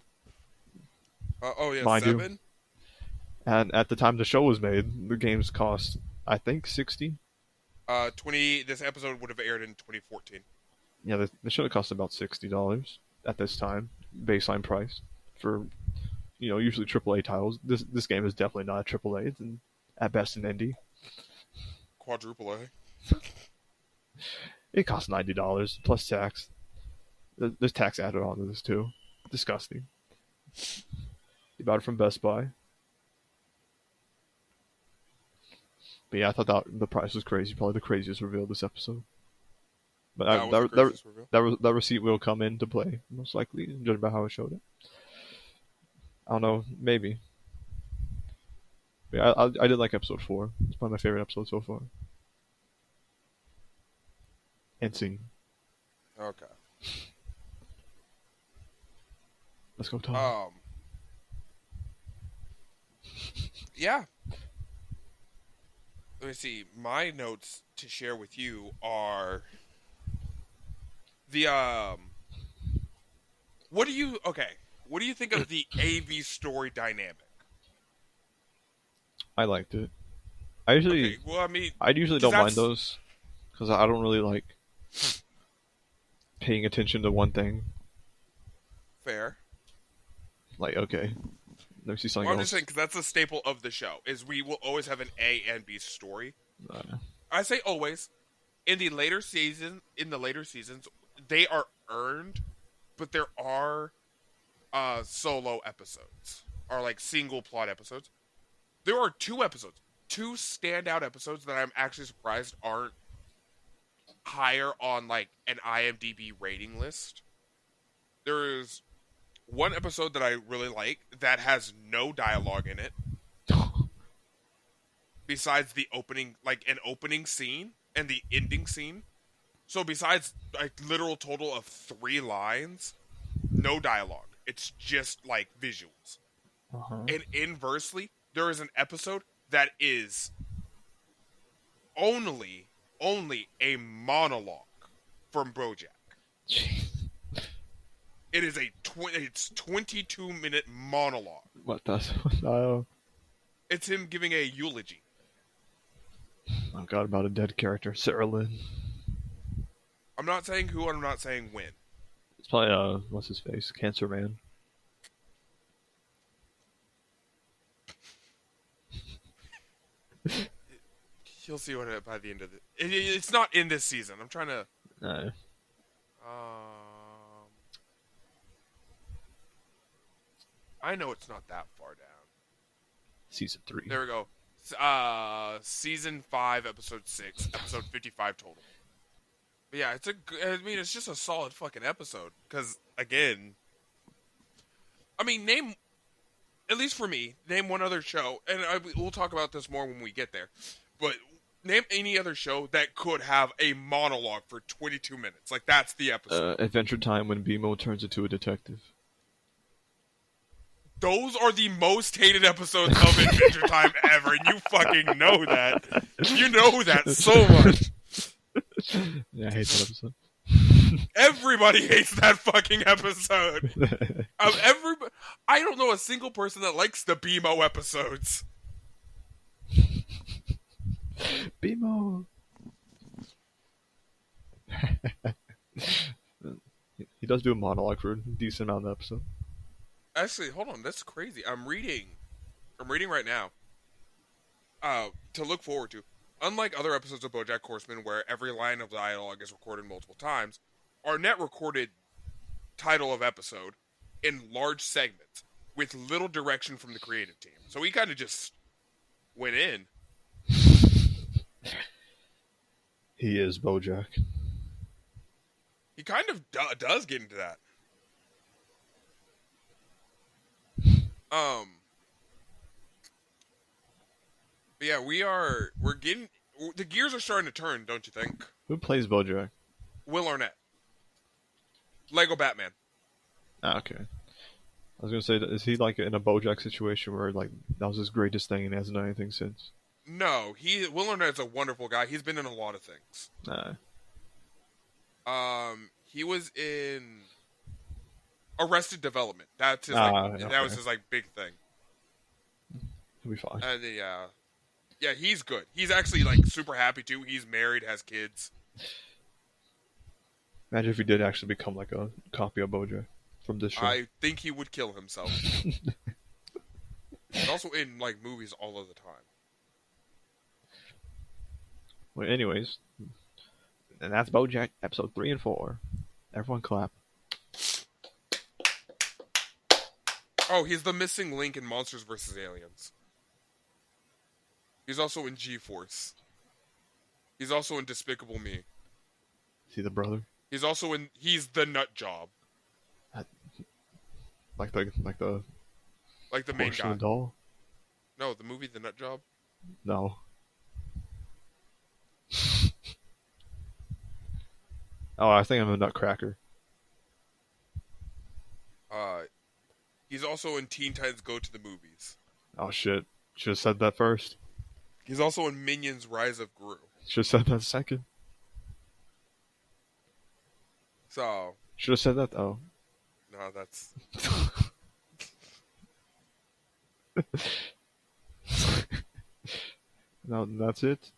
Oh yeah, Mind 7. You. And at the time the show was made, the games cost, I think, $60. 20. This episode would have aired in 2014. Yeah, they should have cost about $60 at this time, baseline price for, usually AAA titles. This game is definitely not a AAA. It's at best an indie. Quadruple A. It costs $90 plus tax. There's tax added onto this too. Disgusting. You bought it from Best Buy. But yeah, I thought the price was crazy. Probably the craziest reveal this episode. But that receipt will come into play, most likely, judging by how it showed it. I don't know, maybe. But yeah, I did like episode 4. It's probably my favorite episode so far. And scene. Okay. Let's go, Tom. Yeah. Let me see. My notes to share with you are the what do you think of the AV story dynamic? I liked it. I usually don't mind those because I don't really like paying attention to one thing. Fair. Like, okay, let me see something I'm else. just saying because that's a staple of the show. Is we will always have an A and B story. I say always. In the later seasons, they are earned, but there are solo episodes or like single plot episodes. There are 2 standout episodes that I'm actually surprised aren't higher on like an IMDb rating list. There's one episode that I really like that has no dialogue in it. Besides the opening, like an opening scene and the ending scene. So besides a literal total of 3 lines, no dialogue. It's just like visuals. Uh-huh. And inversely, there is an episode that is only a monologue from Bojack. Jeez. It is it's 22-minute monologue. What does? No. It's him giving a eulogy. Oh god, about a dead character, Sarah Lynn. I'm not saying who, and I'm not saying when. It's probably what's his face, Cancer Man. You'll see what by the end of it. It's not in this season. I'm trying to. No. I know it's not that far down. Season 3. There we go. Season 5, episode 6, episode 55 total. But yeah, it's just a solid fucking episode. Because again, at least for me, name one other show, and we'll talk about this more when we get there. But name any other show that could have a monologue for 22 minutes. Like that's the episode. Adventure Time when BMO turns into a detective. Those are the most hated episodes of Adventure Time ever, and you fucking know that. You know that so much. Yeah, I hate that episode. Everybody hates that fucking episode. I don't know a single person that likes the BMO episodes. BMO. He does do a monologue for a decent amount of the episode. Actually, hold on. That's crazy. I'm reading right now. To look forward to. Unlike other episodes of Bojack Horseman, where every line of dialogue is recorded multiple times, Arnett recorded title of episode in large segments with little direction from the creative team. So he kind of just went in. He is Bojack. He kind of does get into that. But yeah, we're getting the gears are starting to turn, don't you think? Who plays Bojack? Will Arnett, Lego Batman. Ah, okay. I was gonna say, is he like in a Bojack situation where like that was his greatest thing and hasn't done anything since? No, Will Arnett's a wonderful guy. He's been in a lot of things. He was in Arrested Development. That's his okay. that was his like big thing. He'll be fine. And yeah, he's good. He's actually like super happy too. He's married, has kids. Imagine if he did actually become like a copy of Bojack from this show. I think he would kill himself. He's also in like movies all of the time. Well, anyways, and that's Bojack episode 3 and 4. Everyone clap. Oh, he's the missing link in Monsters vs. Aliens. He's also in G-Force. He's also in Despicable Me. Is he the brother? He's the nut job. Like the main guy. Doll? No, the movie The Nut Job? No. Oh, I think I'm a Nutcracker. He's also in Teen Titans Go to the Movies. Oh shit. Should have said that first. He's also in Minions Rise of Gru. Should have said that second. So. Should have said that though. No, that's. No, that's it.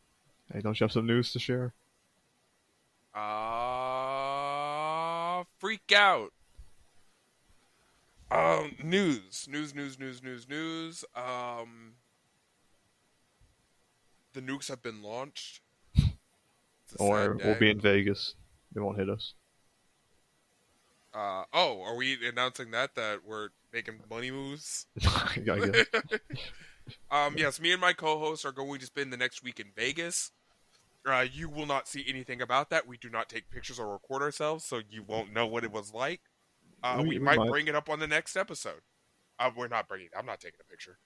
Hey, don't you have some news to share? Freak out. News. The nukes have been launched. Or we'll be in Vegas. They won't hit us. Are we announcing that we're making money moves? I guess. Yes, me and my co-hosts are going to spend the next week in Vegas. You will not see anything about that. We do not take pictures or record ourselves, so you won't know what it was like. We might bring it up on the next episode. I'm not taking a picture.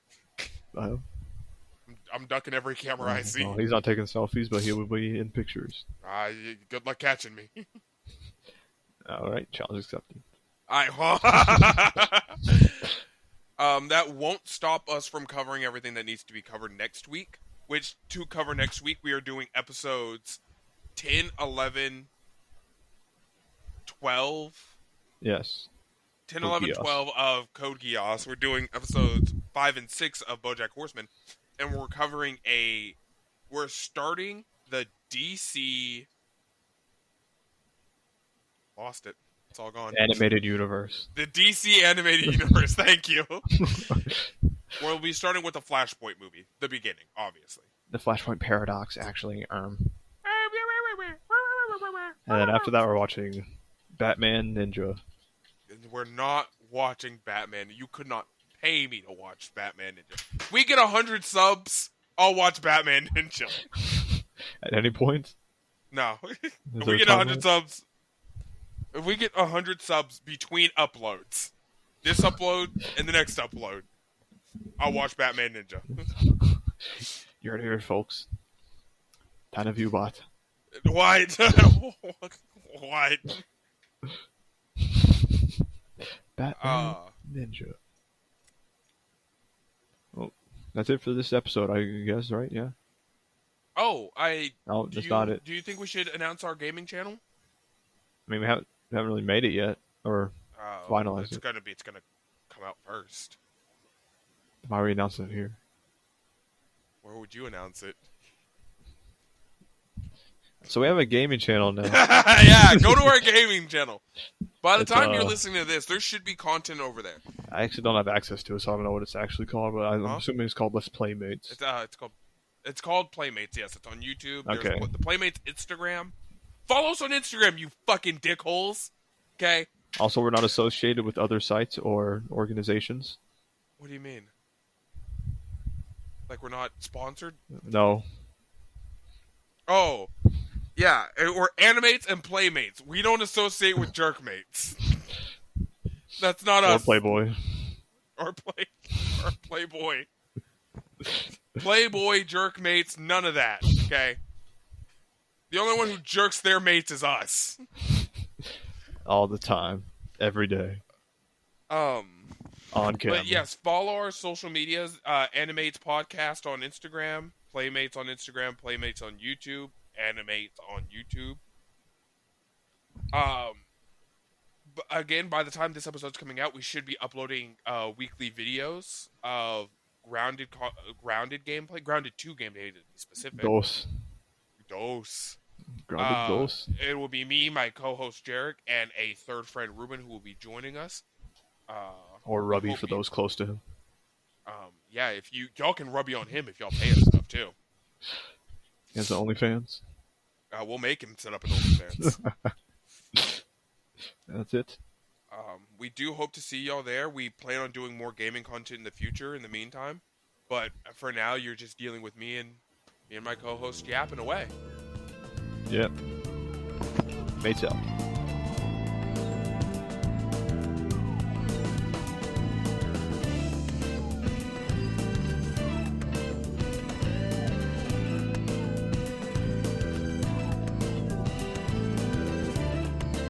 I'm ducking every camera I see. No, he's not taking selfies, but he will be in pictures. Good luck catching me. All right, challenge accepted. That won't stop us from covering everything that needs to be covered next week. Which, to cover next week, we are doing episodes 10, 11, 12. Yes. 10, 11, 12 of Code Geass. We're doing episodes 5 and 6 of Bojack Horseman. And we're starting the DC... Lost it. It's all gone. Animated universe. The DC animated universe. Thank you. We'll be starting with the Flashpoint movie. The beginning, obviously. The Flashpoint Paradox, actually. And then after that, we're watching Batman Ninja. We're not watching Batman. You could not pay me to watch Batman Ninja. If we get 100 subs, I'll watch Batman Ninja. At any point? No. If we get 100 subs... If we get 100 subs between uploads, this upload and the next upload, I'll watch Batman Ninja. You heard it here, folks. Time of you bot. What? What? Batman Ninja. Well, that's it for this episode, I guess, right? Yeah. Oh, No, that's not it. Do you think we should announce our gaming channel? I mean, we haven't really made it yet, or finalized it. It's gonna come out first. Why are we announcing it here? Where would you announce it? So we have a gaming channel now. Yeah, go to our gaming channel. By the time you're listening to this, there should be content over there. I actually don't have access to it, so I don't know what it's actually called, but I'm assuming it's called Let's Playmates. It's called Playmates, yes. It's on YouTube. Okay. There's the Playmates Instagram. Follow us on Instagram, you fucking dickholes. Okay? Also, we're not associated with other sites or organizations. What do you mean? Like we're not sponsored? No. Oh, yeah. We're Animates and Playmates. We don't associate with Jerkmates. That's not Or us. Playboy. Or Playboy. Playboy, Jerkmates, none of that. Okay. The only one who jerks their mates is us. All the time. Every day. On camera. But yes, follow our social medias. AniM8s podcast on Instagram, Playmates on Instagram, Playmates on YouTube, AniM8s on YouTube. But again, by the time this episode's coming out, we should be uploading weekly videos of grounded gameplay, grounded 2 gameplay to be specific. Dos. Grounded dos. It will be me, my co-host Jarek, and a third friend Ruben who will be joining us. Or Rubby for those close to him. Yeah, if y'all can Rubby on him if y'all pay us stuff too. He has the OnlyFans. We'll make him set up an OnlyFans. That's it. We do hope to see y'all there. We plan on doing more gaming content in the future. In the meantime, but for now, you're just dealing with me and my co-host yapping away. Yep. Mates out.